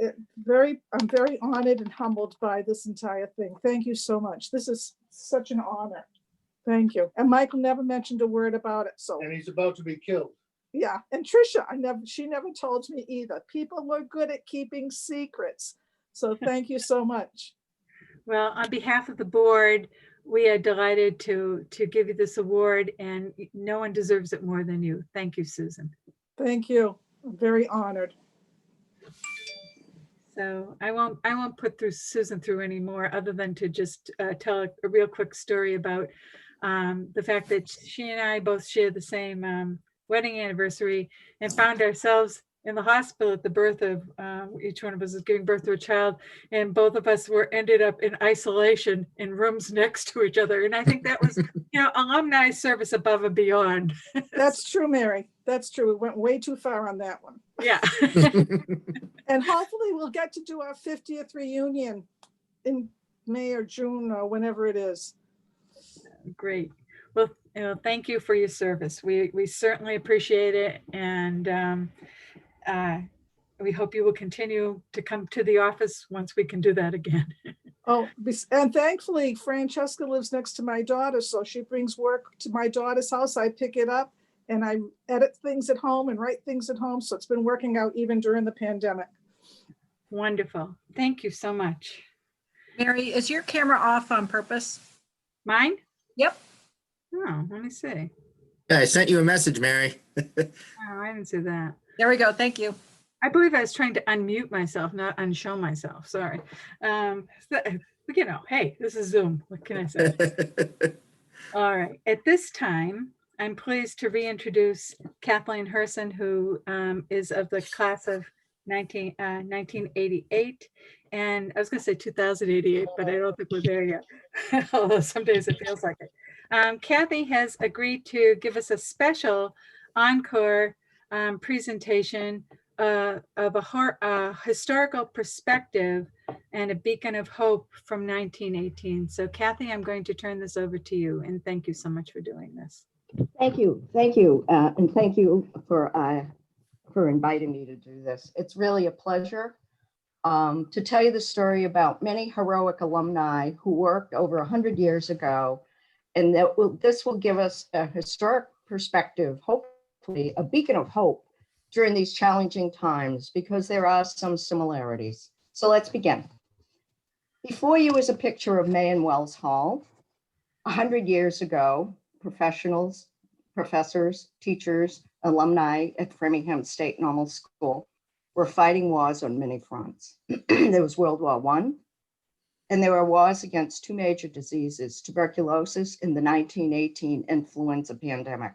I'm very honored and humbled by this entire thing. Thank you so much. This is such an honor. Thank you. And Michael never mentioned a word about it. So, and he's about to be killed. Yeah, and Tricia, she never told me either. People were good at keeping secrets. So thank you so much. Well, on behalf of the board, we are delighted to give you this award, and no one deserves it more than you. Thank you, Susan. Thank you. I'm very honored. So I won't put Susan through anymore, other than to just tell a real quick story about the fact that she and I both share the same wedding anniversary, and found ourselves in the hospital at the birth of each one of us is giving birth to a child, and both of us ended up in isolation in rooms next to each other. And I think that was, alumni service above and beyond. That's true, Mary. That's true. We went way too far on that one. Yeah. And hopefully we'll get to do our 50th reunion in May or June or whenever it is. Great. Well, thank you for your service. We certainly appreciate it. And we hope you will continue to come to the office once we can do that again. Oh, and thankfully Francesca lives next to my daughter, so she brings work to my daughter's house. I pick it up and I edit things at home and write things at home. So it's been working out even during the pandemic. Wonderful. Thank you so much. Mary, is your camera off on purpose? Mine? Yep. Oh, let me see. Yeah, I sent you a message, Mary. Oh, I didn't see that. There we go. Thank you. I believe I was trying to unmute myself, not unshow myself. Sorry. Hey, this is Zoom. What can I say? All right. At this time, I'm pleased to reintroduce Kathleen Herson, who is of the class of 1988. And I was going to say 2088, but I don't think we're there yet. Although some days it feels like it. Kathy has agreed to give us a special encore presentation of a historical perspective and a beacon of hope from 1918. So Kathy, I'm going to turn this over to you, and thank you so much for doing this. Thank you, and thank you for inviting me to do this. It's really a pleasure to tell you the story about many heroic alumni who worked over 100 years ago, and this will give us a historic perspective, hopefully a beacon of hope during these challenging times, because there are some similarities. So let's begin. Before you is a picture of May and Wells Hall. 100 years ago, professionals, professors, teachers, alumni at Framingham State Normal School were fighting wars on many fronts. There was World War I, and there were wars against two major diseases, tuberculosis and the 1918 influenza pandemic,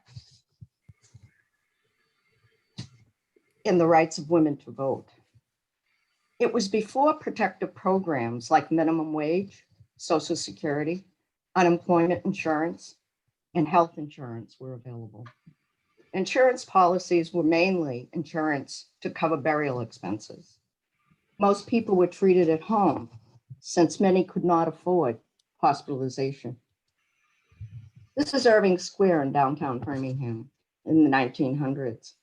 and the rights of women to vote. It was before protective programs like minimum wage, Social Security, unemployment insurance, and health insurance were available. Insurance policies were mainly insurance to cover burial expenses. Most people were treated at home, since many could not afford hospitalization. This is Irving Square in downtown Framingham in the 1900s.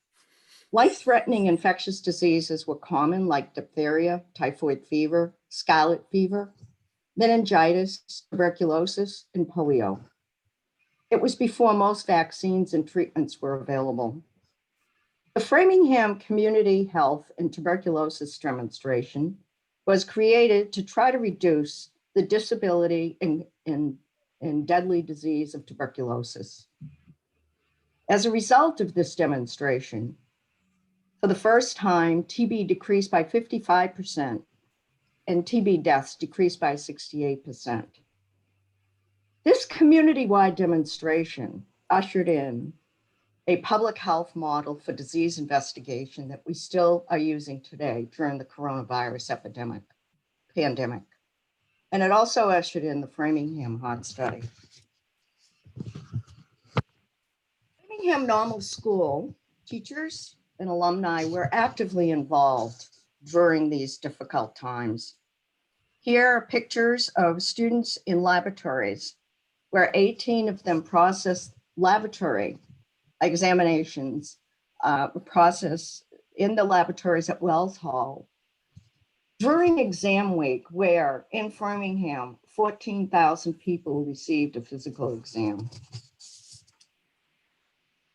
Life-threatening infectious diseases were common, like diphtheria, typhoid fever, scarlet fever, meningitis, tuberculosis, and polio. It was before most vaccines and treatments were available. The Framingham Community Health and Tuberculosis Demonstration was created to try to reduce the disability and deadly disease of tuberculosis. As a result of this demonstration, for the first time, TB decreased by 55% and TB deaths decreased by 68%. This community-wide demonstration ushered in a public health model for disease investigation that we still are using today during the coronavirus pandemic. And it also ushered in the Framingham Heart Study. Framingham Normal School teachers and alumni were actively involved during these difficult times. Here are pictures of students in laboratories, where 18 of them processed laboratory examinations, process in the laboratories at Wells Hall during exam week, where in Framingham, 14,000 people received a physical exam.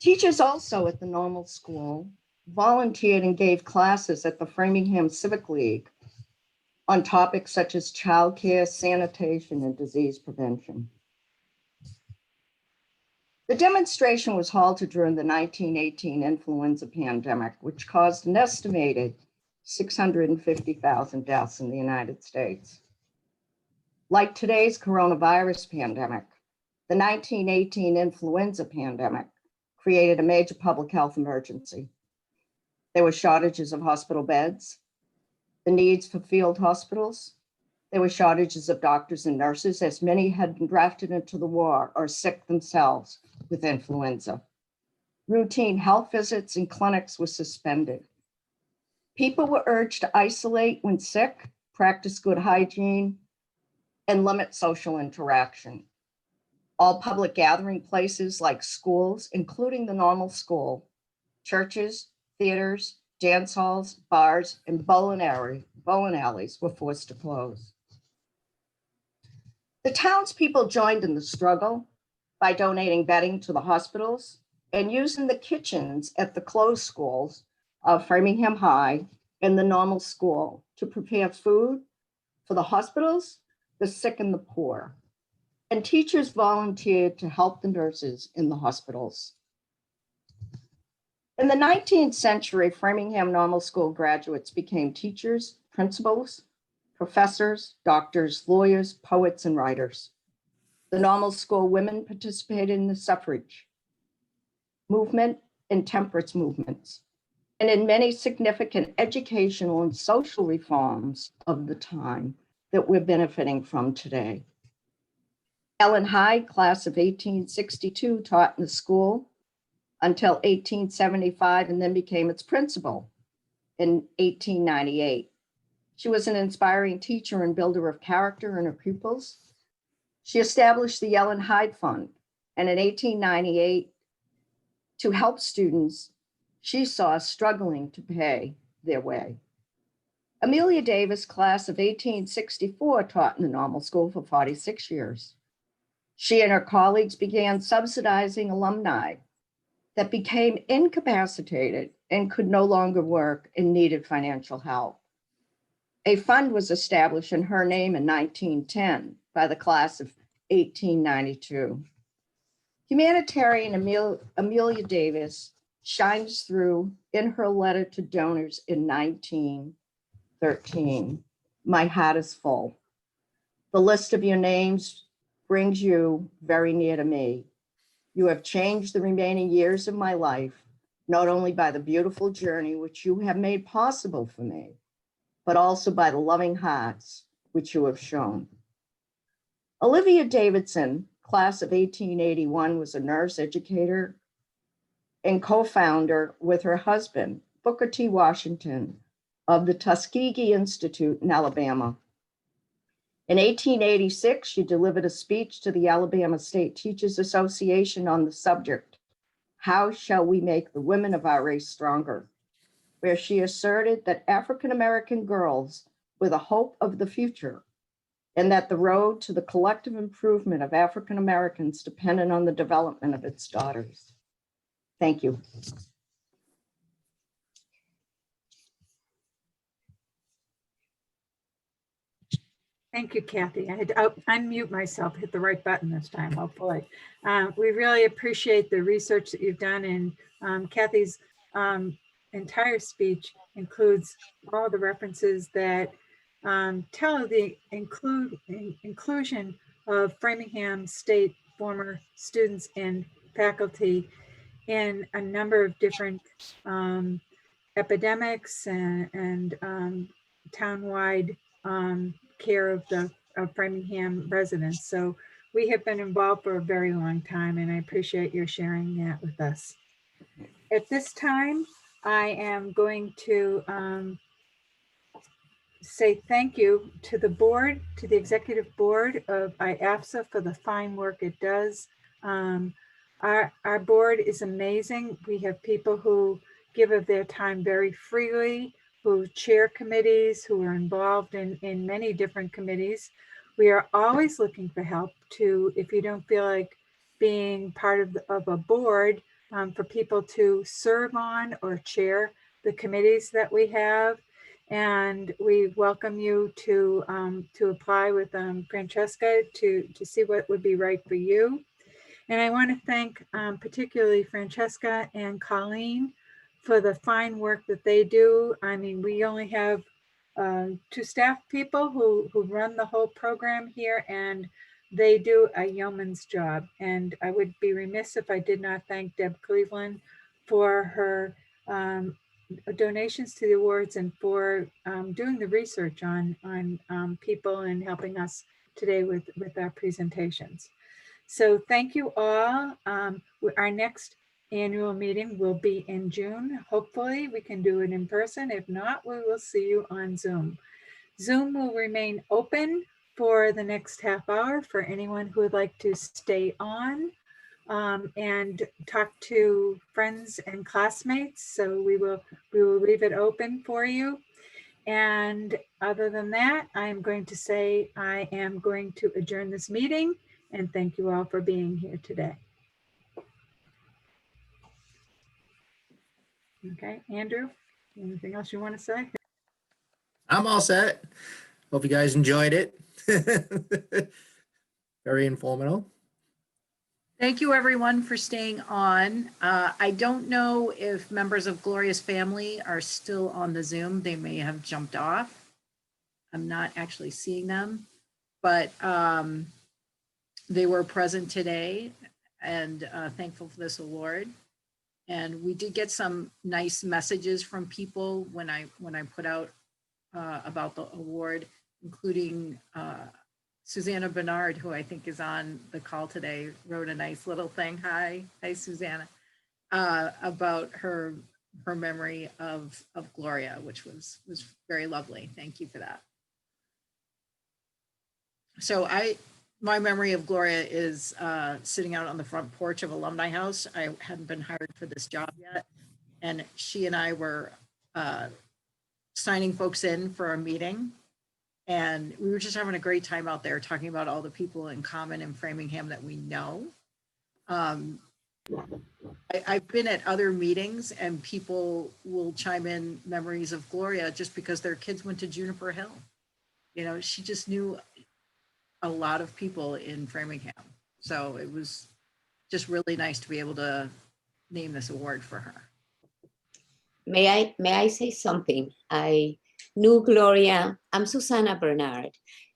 Teachers also at the normal school volunteered and gave classes at the Framingham Civic League on topics such as childcare, sanitation, and disease prevention. The demonstration was halted during the 1918 influenza pandemic, which caused an estimated 650,000 deaths in the United States. Like today's coronavirus pandemic, the 1918 influenza pandemic created a major public health emergency. There were shortages of hospital beds, the needs for field hospitals. There were shortages of doctors and nurses, as many had been drafted into the war or sick themselves with influenza. Routine health visits and clinics were suspended. People were urged to isolate when sick, practice good hygiene, and limit social interaction. All public gathering places like schools, including the normal school, churches, theaters, dance halls, bars, and bowling alleys were forced to close. The townspeople joined in the struggle by donating bedding to the hospitals and using the kitchens at the closed schools of Framingham High and the normal school to prepare food for the hospitals, the sick, and the poor. And teachers volunteered to help the nurses in the hospitals. In the 19th century, Framingham Normal School graduates became teachers, principals, professors, doctors, lawyers, poets, and writers. The Normal School women participated in the suffrage movement and temperance movements, and in many significant educational and social reforms of the time that we're benefiting from today. Ellen Hyde, class of 1862, taught in the school until 1875 and then became its principal in 1898. She was an inspiring teacher and builder of character in her pupils. She established the Ellen Hyde Fund, and in 1898, to help students she saw struggling to pay their way. Amelia Davis, class of 1864, taught in the normal school for 46 years. She and her colleagues began subsidizing alumni that became incapacitated and could no longer work and needed financial help. A fund was established in her name in 1910 by the class of 1892. Humanitarian Amelia Davis shines through in her letter to donors in 1913. My heart is full. The list of your names brings you very near to me. You have changed the remaining years of my life, not only by the beautiful journey which you have made possible for me, but also by the loving hearts which you have shown. Olivia Davidson, class of 1881, was a nurse educator and co-founder with her husband, Booker T. Washington, of the Tuskegee Institute in Alabama. In 1886, she delivered a speech to the Alabama State Teachers Association on the subject, "How shall we make the women of our race stronger?" where she asserted that African-American girls were the hope of the future and that the road to the collective improvement of African Americans depended on the development of its daughters. Thank you. Thank you, Kathy. I had to unmute myself, hit the right button this time, hopefully. We really appreciate the research that you've done, and Kathy's entire speech includes all the references that tell the inclusion of Framingham State former students and faculty in a number of different epidemics and townwide care of Framingham residents. So we have been involved for a very long time, and I appreciate your sharing that with us. At this time, I am going to say thank you to the board, to the executive board of IAFSA for the fine work it does. Our board is amazing. We have people who give of their time very freely, who chair committees, who are involved in many different committees. We are always looking for help to, if you don't feel like being part of a board, for people to serve on or chair the committees that we have. And we welcome you to apply with Francesca to see what would be right for you. And I want to thank particularly Francesca and Colleen for the fine work that they do. I mean, we only have 2 staff people who run the whole program here, and they do a yeoman's job. And I would be remiss if I did not thank Deb Cleveland for her donations to the awards and for doing the research on people and helping us today with our presentations. So thank you all. Our next annual meeting will be in June. Hopefully we can do it in person. If not, we will see you on Zoom. Zoom will remain open for the next half hour for anyone who would like to stay on and talk to friends and classmates. So we will leave it open for you. And other than that, I'm going to say I am going to adjourn this meeting, and thank you all for being here today. Okay, Andrew, anything else you want to say? I'm all set. Hope you guys enjoyed it. Very informative. Thank you, everyone, for staying on. I don't know if members of Gloria's family are still on the Zoom. They may have jumped off. I'm not actually seeing them, but they were present today, and thankful for this award. And we did get some nice messages from people when I put out about the award, including Susanna Bernard, who I think is on the call today, wrote a nice little thing. Hi, Susanna, about her memory of Gloria, which was very lovely. Thank you for that. So my memory of Gloria is sitting out on the front porch of Alumni House. I hadn't been hired for this job yet, and she and I were signing folks in for a meeting. And we were just having a great time out there talking about all the people in common in Framingham that we know. I've been at other meetings and people will chime in memories of Gloria just because their kids went to Juniper Hill. You know, she just knew a lot of people in Framingham. So it was just really nice to be able to name this award for her. May I say something? I knew Gloria. I'm Susanna Bernard.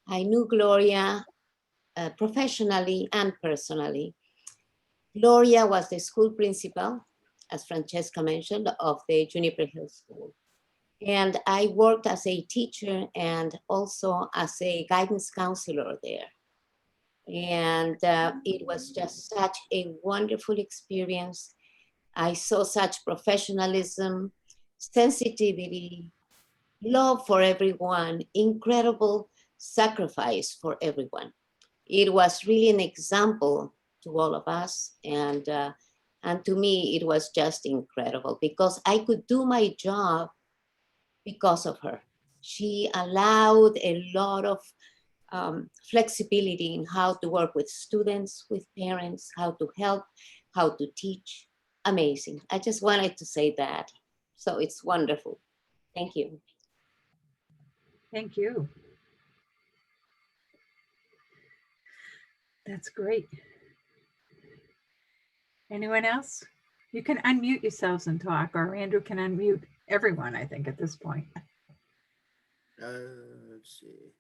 I knew Gloria professionally and personally. Gloria was the school principal, as Francesca mentioned, of the Juniper Hill School. And I worked as a teacher and also as a guidance counselor there. And it was just such a wonderful experience. I saw such professionalism, sensitivity, love for everyone, incredible sacrifice for everyone. It was really an example to all of us. And to me, it was just incredible because I could do my job because of her. She allowed a lot of flexibility in how to work with students, with parents, how to help, how to teach. Amazing. I just wanted to say that. So it's wonderful. Thank you. Thank you. That's great. Anyone else? You can unmute yourselves and talk, or Andrew can unmute everyone, I think, at this point. Let's see.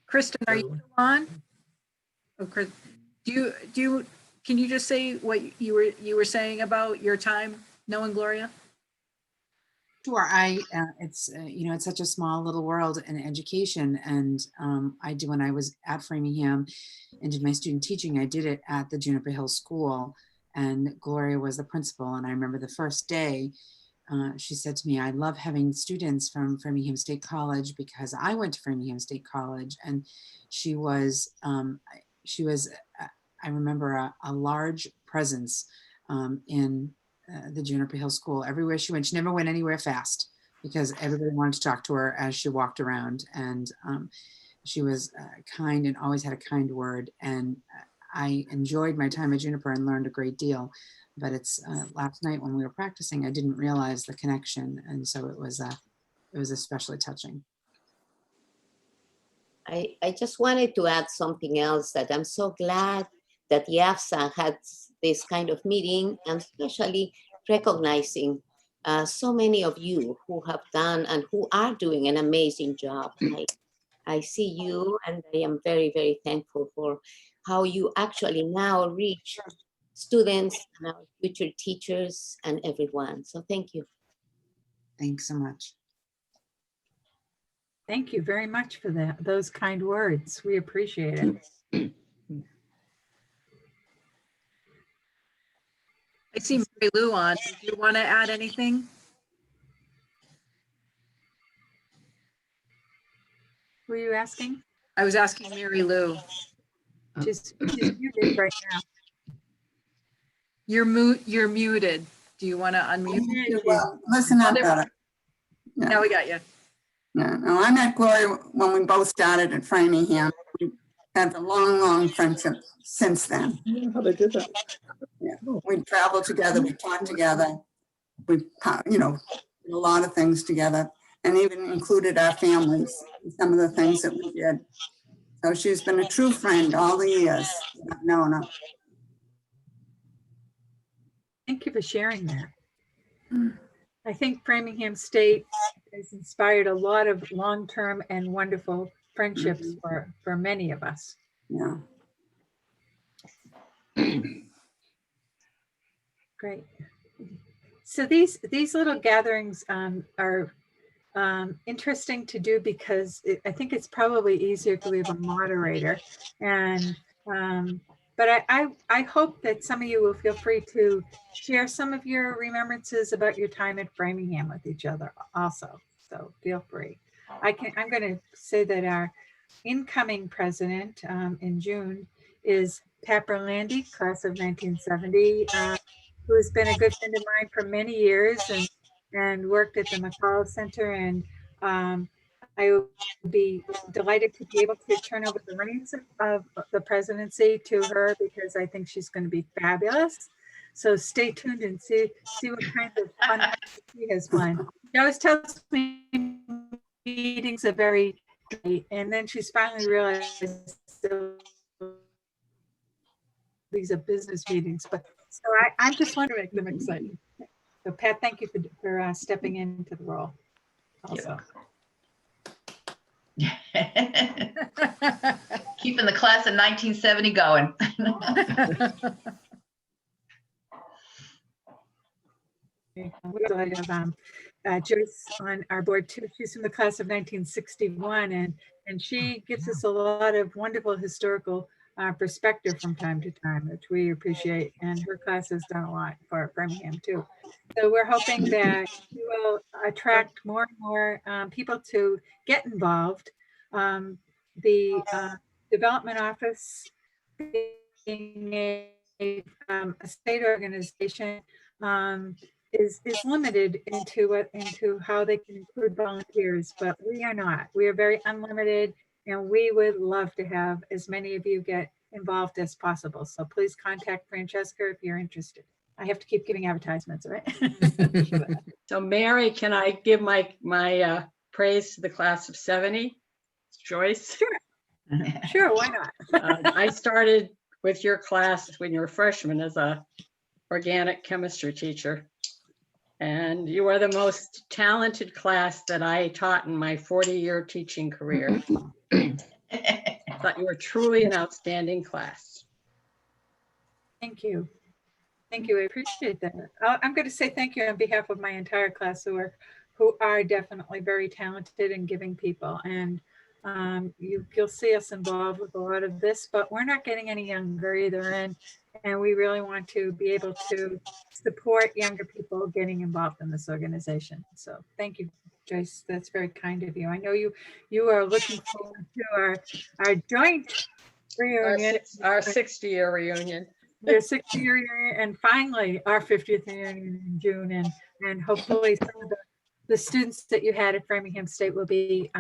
Kristen, are you still on? Oh, Chris, can you just say what you were saying about your time knowing Gloria? Sure. It's it's such a small little world in education, and when I was at Framingham and did my student teaching, I did it at the Juniper Hill School, and Gloria was the principal. And I remember the first day, she said to me, "I love having students from Framingham State College because I went to Framingham State College," and she was I remember a large presence in the Juniper Hill School. Everywhere she went, she never went anywhere fast because everybody wanted to talk to her as she walked around. And she was kind and always had a kind word. And I enjoyed my time at Juniper and learned a great deal. But it's last night when we were practicing, I didn't realize the connection. And so it was especially touching. I just wanted to add something else, that I'm so glad that IAFSA had this kind of meeting, and especially recognizing so many of you who have done and who are doing an amazing job. I see you, and I am very, very thankful for how you actually now reach students and our future teachers and everyone. So thank you. Thanks so much. Thank you very much for that, those kind words. We appreciate it. I see Mary Lou on. Do you want to add anything? Who are you asking? I was asking Mary Lou. She's muted right now. You're muted. Do you want to unmute? Well, listen up, there- better. Yeah. Now we got you. No, I met Gloria when we both started at Framingham. We had a long, long friendship since then. How they did that. Yeah, we traveled together, we taught together, we, did a lot of things together, and even included our families in some of the things that we did. So she's been a true friend all the years I've known her. Thank you for sharing that. I think Framingham State has inspired a lot of long-term and wonderful friendships for many of us. Yeah. Great. So these little gatherings are interesting to do because I think it's probably easier if we have a moderator. And but I hope that some of you will feel free to share some of your remembrances about your time at Framingham with each other also. So feel free. I'm going to say that our incoming president in June is Pat Berlandy, class of 1970, who has been a good friend of mine for many years and worked at the McCall Center. And I would be delighted to be able to turn over the reins of the presidency to her because I think she's going to be fabulous. So stay tuned and see what kind of fun she has planned. She always tells me meetings are very great, and then she's finally realized these are business meetings. But so I just want to make them exciting. So Pat, thank you for stepping into the role. Also. Keeping the class of 1970 going. We also have Joyce on our board too. She's from the class of 1961, and she gives us a lot of wonderful historical perspective from time to time, which we appreciate. And her class has done a lot for Birmingham too. So we're hoping that we will attract more and more people to get involved. The development office, being a state organization, is limited into how they can include volunteers, but we are not. We are very unlimited, and we would love to have as many of you get involved as possible. So please contact Francesca if you're interested. I have to keep giving advertisements, right? So Mary, can I give my praise to the class of 70? Joyce? Sure. Sure, why not? I started with your class when you were a freshman as a organic chemistry teacher. And you are the most talented class that I taught in my 40-year teaching career. I thought you were truly an outstanding class. Thank you. Thank you. I appreciate that. I'm going to say thank you on behalf of my entire class who are definitely very talented and giving people. And you'll see us involved with a lot of this, but we're not getting any younger either. And we really want to be able to support younger people getting involved in this organization. So thank you, Joyce. That's very kind of you. I know you are looking forward to our joint reunion. Our 60-year reunion. Your 60-year reunion, and finally our 50th reunion in June. And hopefully some of the students that you had at Framingham State will be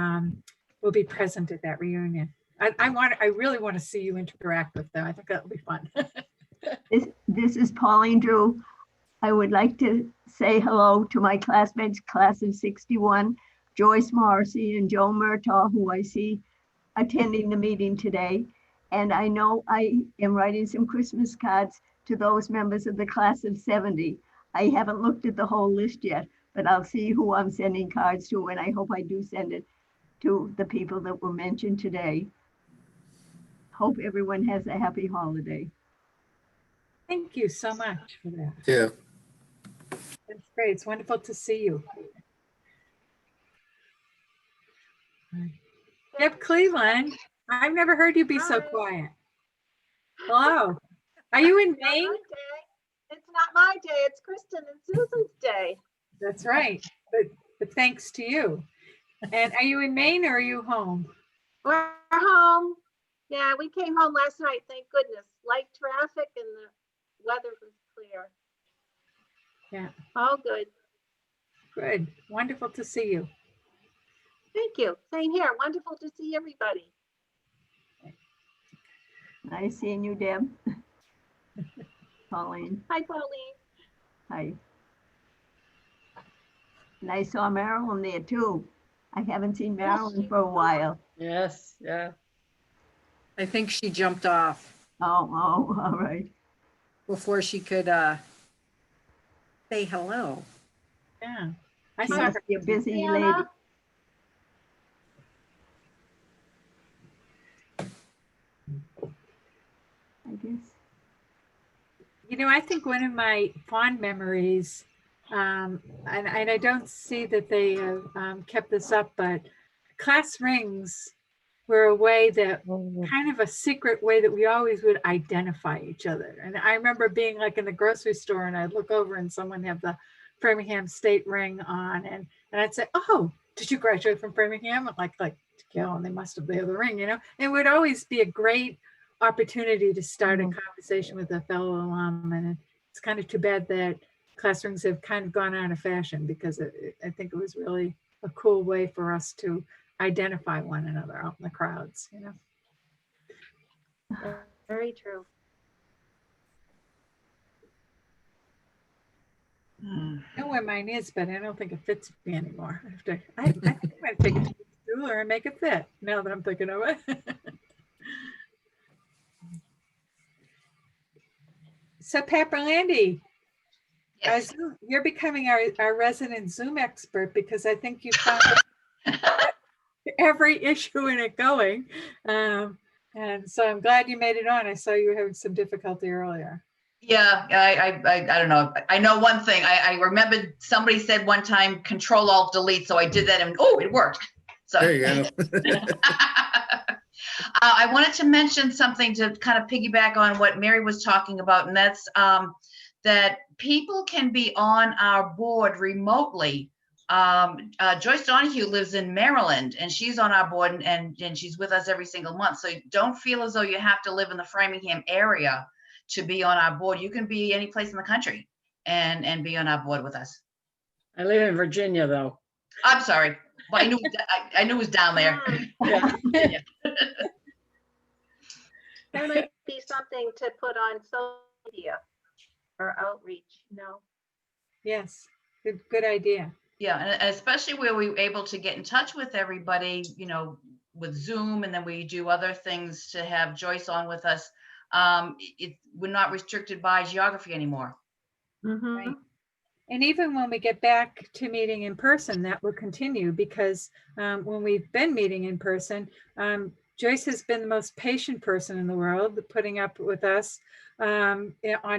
present at that reunion. I really want to see you interact with them. I think that'll be fun. This is Pauline Drew. I would like to say hello to my classmates, class of 61, Joyce Morrissey and Joe Murtaugh, who I see attending the meeting today. And I know I am writing some Christmas cards to those members of the class of 70. I haven't looked at the whole list yet, but I'll see who I'm sending cards to, and I hope I do send it to the people that were mentioned today. Hope everyone has a happy holiday. Thank you so much for that. Yeah. That's great. It's wonderful to see you. Yep, Cleveland. I've never heard you be so quiet. Hello. Are you in Maine? It's not my day. It's Kristin and Susan's day. That's right. But thanks to you. And are you in Maine or are you home? We're home. Yeah, we came home last night. Thank goodness. Light traffic and the weather was clear. Yeah. All good. Good. Wonderful to see you. Thank you. Same here. Wonderful to see everybody. Nice seeing you, Deb. Pauline. Hi, Pauline. Hi. And I saw Marilyn there too. I haven't seen Marilyn for a while. Yes, yeah. I think she jumped off Oh, all right. before she could say hello. Yeah. I She saw must her. be a busy lady. Anna? I guess. You know, I think one of my fond memories, and I don't see that they have kept this up, but class rings were a way that kind of a secret way that we always would identify each other. And I remember being like in the grocery store and I'd look over and someone have the Framingham State ring on and I'd say, oh, did you graduate from Framingham? And like, yeah, and they must have the other ring, you know? It would always be a great opportunity to start a conversation with a fellow alum. And it's kind of too bad that class rings have kind of gone out of fashion because I think it was really a cool way for us to identify one another out in the crowds, you know? Very true. I know where mine is, but I don't think it fits me anymore. I think I'm going to take it to the jeweler and make it fit now that I'm thinking of it. So Pat Berlandy, Yes. you're becoming our resident Zoom expert because I think you found every issue in it going. And so I'm glad you made it on. I saw you were having some difficulty earlier. Yeah, I don't know. I know one thing. I remembered somebody said one time, Control Alt Delete. So I did that and oh, it worked. So There you go. I wanted to mention something to kind of piggyback on what Mary was talking about, and that's that people can be on our board remotely. Joyce Donahue lives in Maryland, and she's on our board, and she's with us every single month. So don't feel as though you have to live in the Framingham area to be on our board. You can be any place in the country and be on our board with us. I live in Virginia, though. I'm sorry. Well, I knew it was down there. Yeah. Yeah. That might be something to put on social media or outreach, you know? Yes, good idea. Yeah, and especially where we were able to get in touch with everybody, you know, with Zoom, and then we do other things to have Joyce on with us. We're not restricted by geography anymore. Mm-hmm. Right. And even when we get back to meeting in person, that will continue because when we've been meeting in person, Joyce has been the most patient person in the world, putting up with us on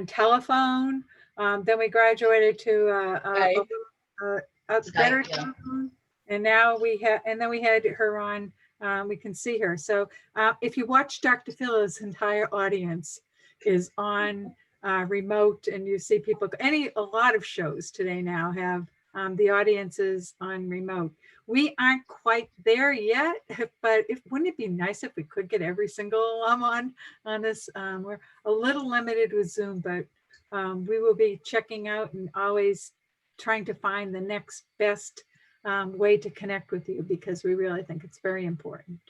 telephone. Then we graduated to a better telephone, and now we have, and then we had her on. We can see her. So if you watch Dr. Phil's entire audience is on remote, and you see people. A lot of shows today now have the audiences on remote. We aren't quite there yet, but wouldn't it be nice if we could get every single alum on this? We're a little limited with Zoom, but we will be checking out and always trying to find the next best way to connect with you because we really think it's very important.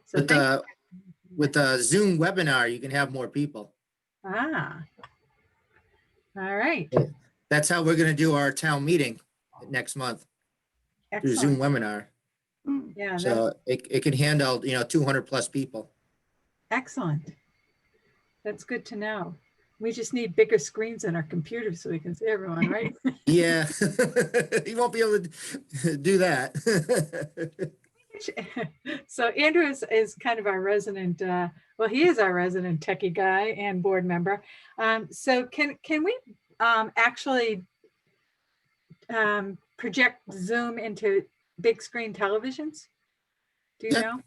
So with the Zoom webinar, you can have more people. All right. That's how we're going to do our town meeting next month. Through Zoom webinar. Yeah, So it can handle, 200 plus people. excellent. That's good to know. We just need bigger screens on our computers so we can see everyone, right? Yeah, you won't be able to do that. So Andrew is kind of our resident, well, he is our resident techie guy and board member. So can we actually project Zoom into big screen televisions? Do you know?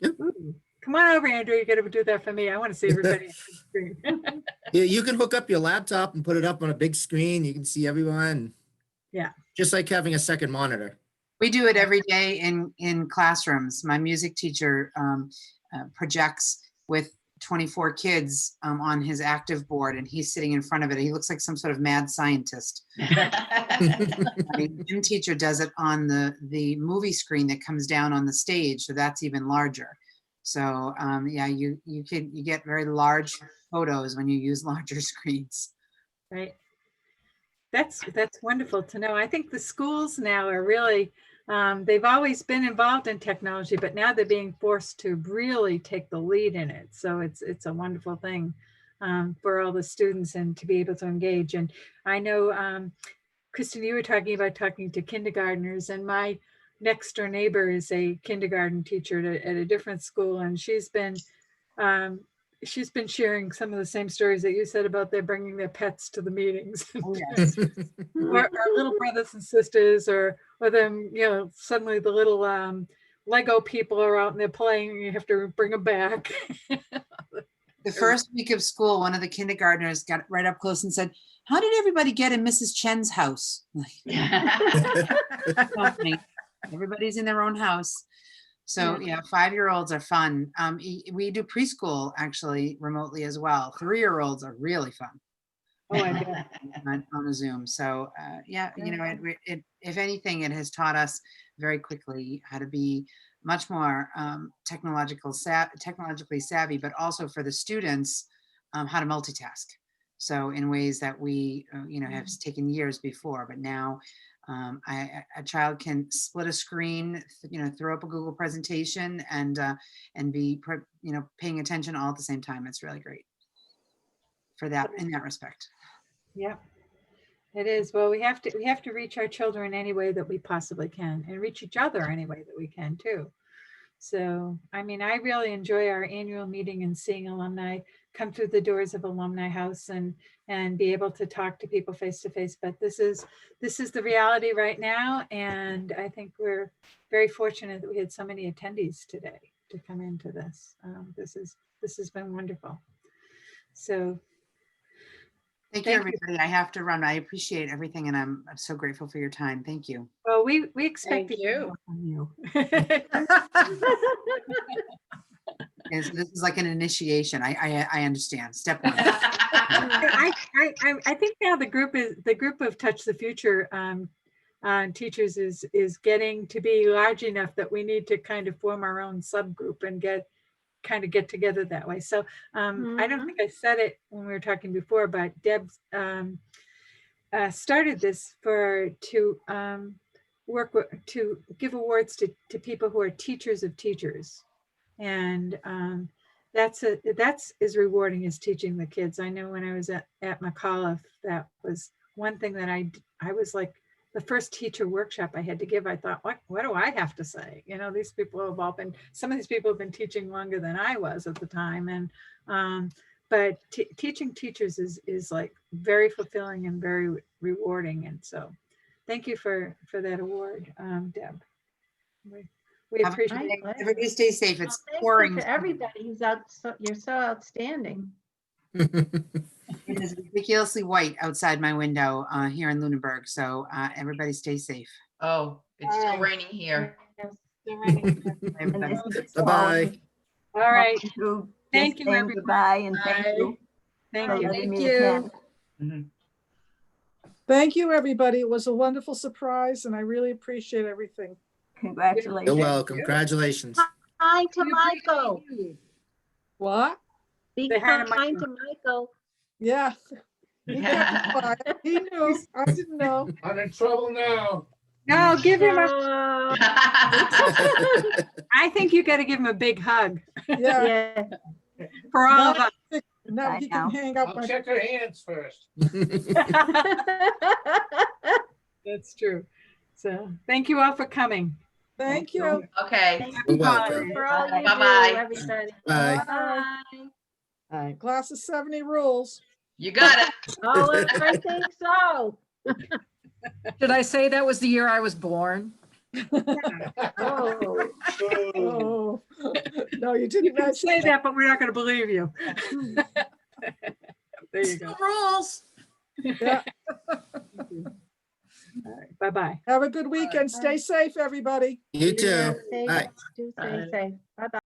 Yep. Ooh. Come on over, Andrew. You got to do that for me. I want to see everybody on big screen. Yeah, you can hook up your laptop and put it up on a big screen. You can see everyone. Yeah. Just like having a second monitor. We do it every day in classrooms. My music teacher projects with 24 kids on his active board, and he's sitting in front of it. He looks like some sort of mad scientist. My gym teacher does it on the movie screen that comes down on the stage, so that's even larger. So yeah, you get very large photos when you use larger screens. Right. That's wonderful to know. I think the schools now are really, they've always been involved in technology, but now they're being forced to really take the lead in it. So it's a wonderful thing for all the students and to be able to engage. And I know, Kristin, you were talking to kindergartners, and my next door neighbor is a kindergarten teacher at a different school, and she's been sharing some of the same stories that you said about their bringing their pets to the meetings. Oh, yes. Or little brothers and sisters, or them, suddenly the little Lego people are out and they're playing and you have to bring them back. The first week of school, one of the kindergartners got right up close and said, "How did everybody get in Mrs. Chen's house?" Everybody's in their own house. So yeah, 5-year-olds are fun. We do preschool actually remotely as well. 3-year-olds are really fun. Oh, I bet. on a Zoom. So yeah, if anything, it has taught us very quickly how to be much more technologically savvy, but also for the students, how to multitask. So in ways that we, have taken years before, but now a child can split a screen, throw up a Google presentation and be, paying attention all at the same time. It's really great for that, in that respect. Yeah, it is. Well, we have to reach our children any way that we possibly can, and reach each other any way that we can too. So, I mean, I really enjoy our annual meeting and seeing alumni come through the doors of Alumni House and be able to talk to people face to face. But this is the reality right now, and I think we're very fortunate that we had so many attendees today to come into this. This has been wonderful. So. Thank you, everybody. I have to run. I appreciate everything, and I'm so grateful for your time. Thank you. Well, we expect you from you. This is like an initiation. I understand. Step one. I think now the group of Touch the Future teachers is getting to be large enough that we need to kind of form our own subgroup and get together that way. So I don't think I said it when we were talking before, but Deb started this to give awards to people who are teachers of teachers, and that's as rewarding as teaching the kids. I know when I was at McAuliffe, that was one thing that I was like, the first teacher workshop I had to give, I thought, what do I have to say? These people have all been, some of these people have been teaching longer than I was at the time. And, but teaching teachers is like very fulfilling and very rewarding. And so thank you for that award, Deb. We appreciate it. Everybody stay safe. It's pouring. To everybody, you're so outstanding. It is ridiculously white outside my window here in Lunenburg. So everybody stay safe. Oh, it's still raining here. Bye-bye. All right. Thank you, everybody. Goodbye, and thank you. Thank you. Thank you, everybody. It was a wonderful surprise, and I really appreciate everything. Congratulations. You're welcome. Congratulations. Hi to Michael. What? Be kind to Michael. Yeah. He knew. I didn't know. I'm in trouble now. No, give him a, Oh, I think you got to give him a big hug Yeah, yeah. for all of us. now I he can know. hang up. I'll my- check her hands first. That's true. So thank you all for coming. Thank you. Okay, Thank Happy you welcome. for all you do, Bye-bye. everybody. Bye. Bye. Class of 70 rules. you got it. Oh, I think so. Did I say that was the year I was born? Oh. Oh, no, you You didn't can mention say that, but we're not going to believe you. There you go. Rules. Yeah. All right, bye-bye. Have a good weekend. Stay safe, everybody. You too. Yeah, stay- Bye. do stay safe. Bye-bye.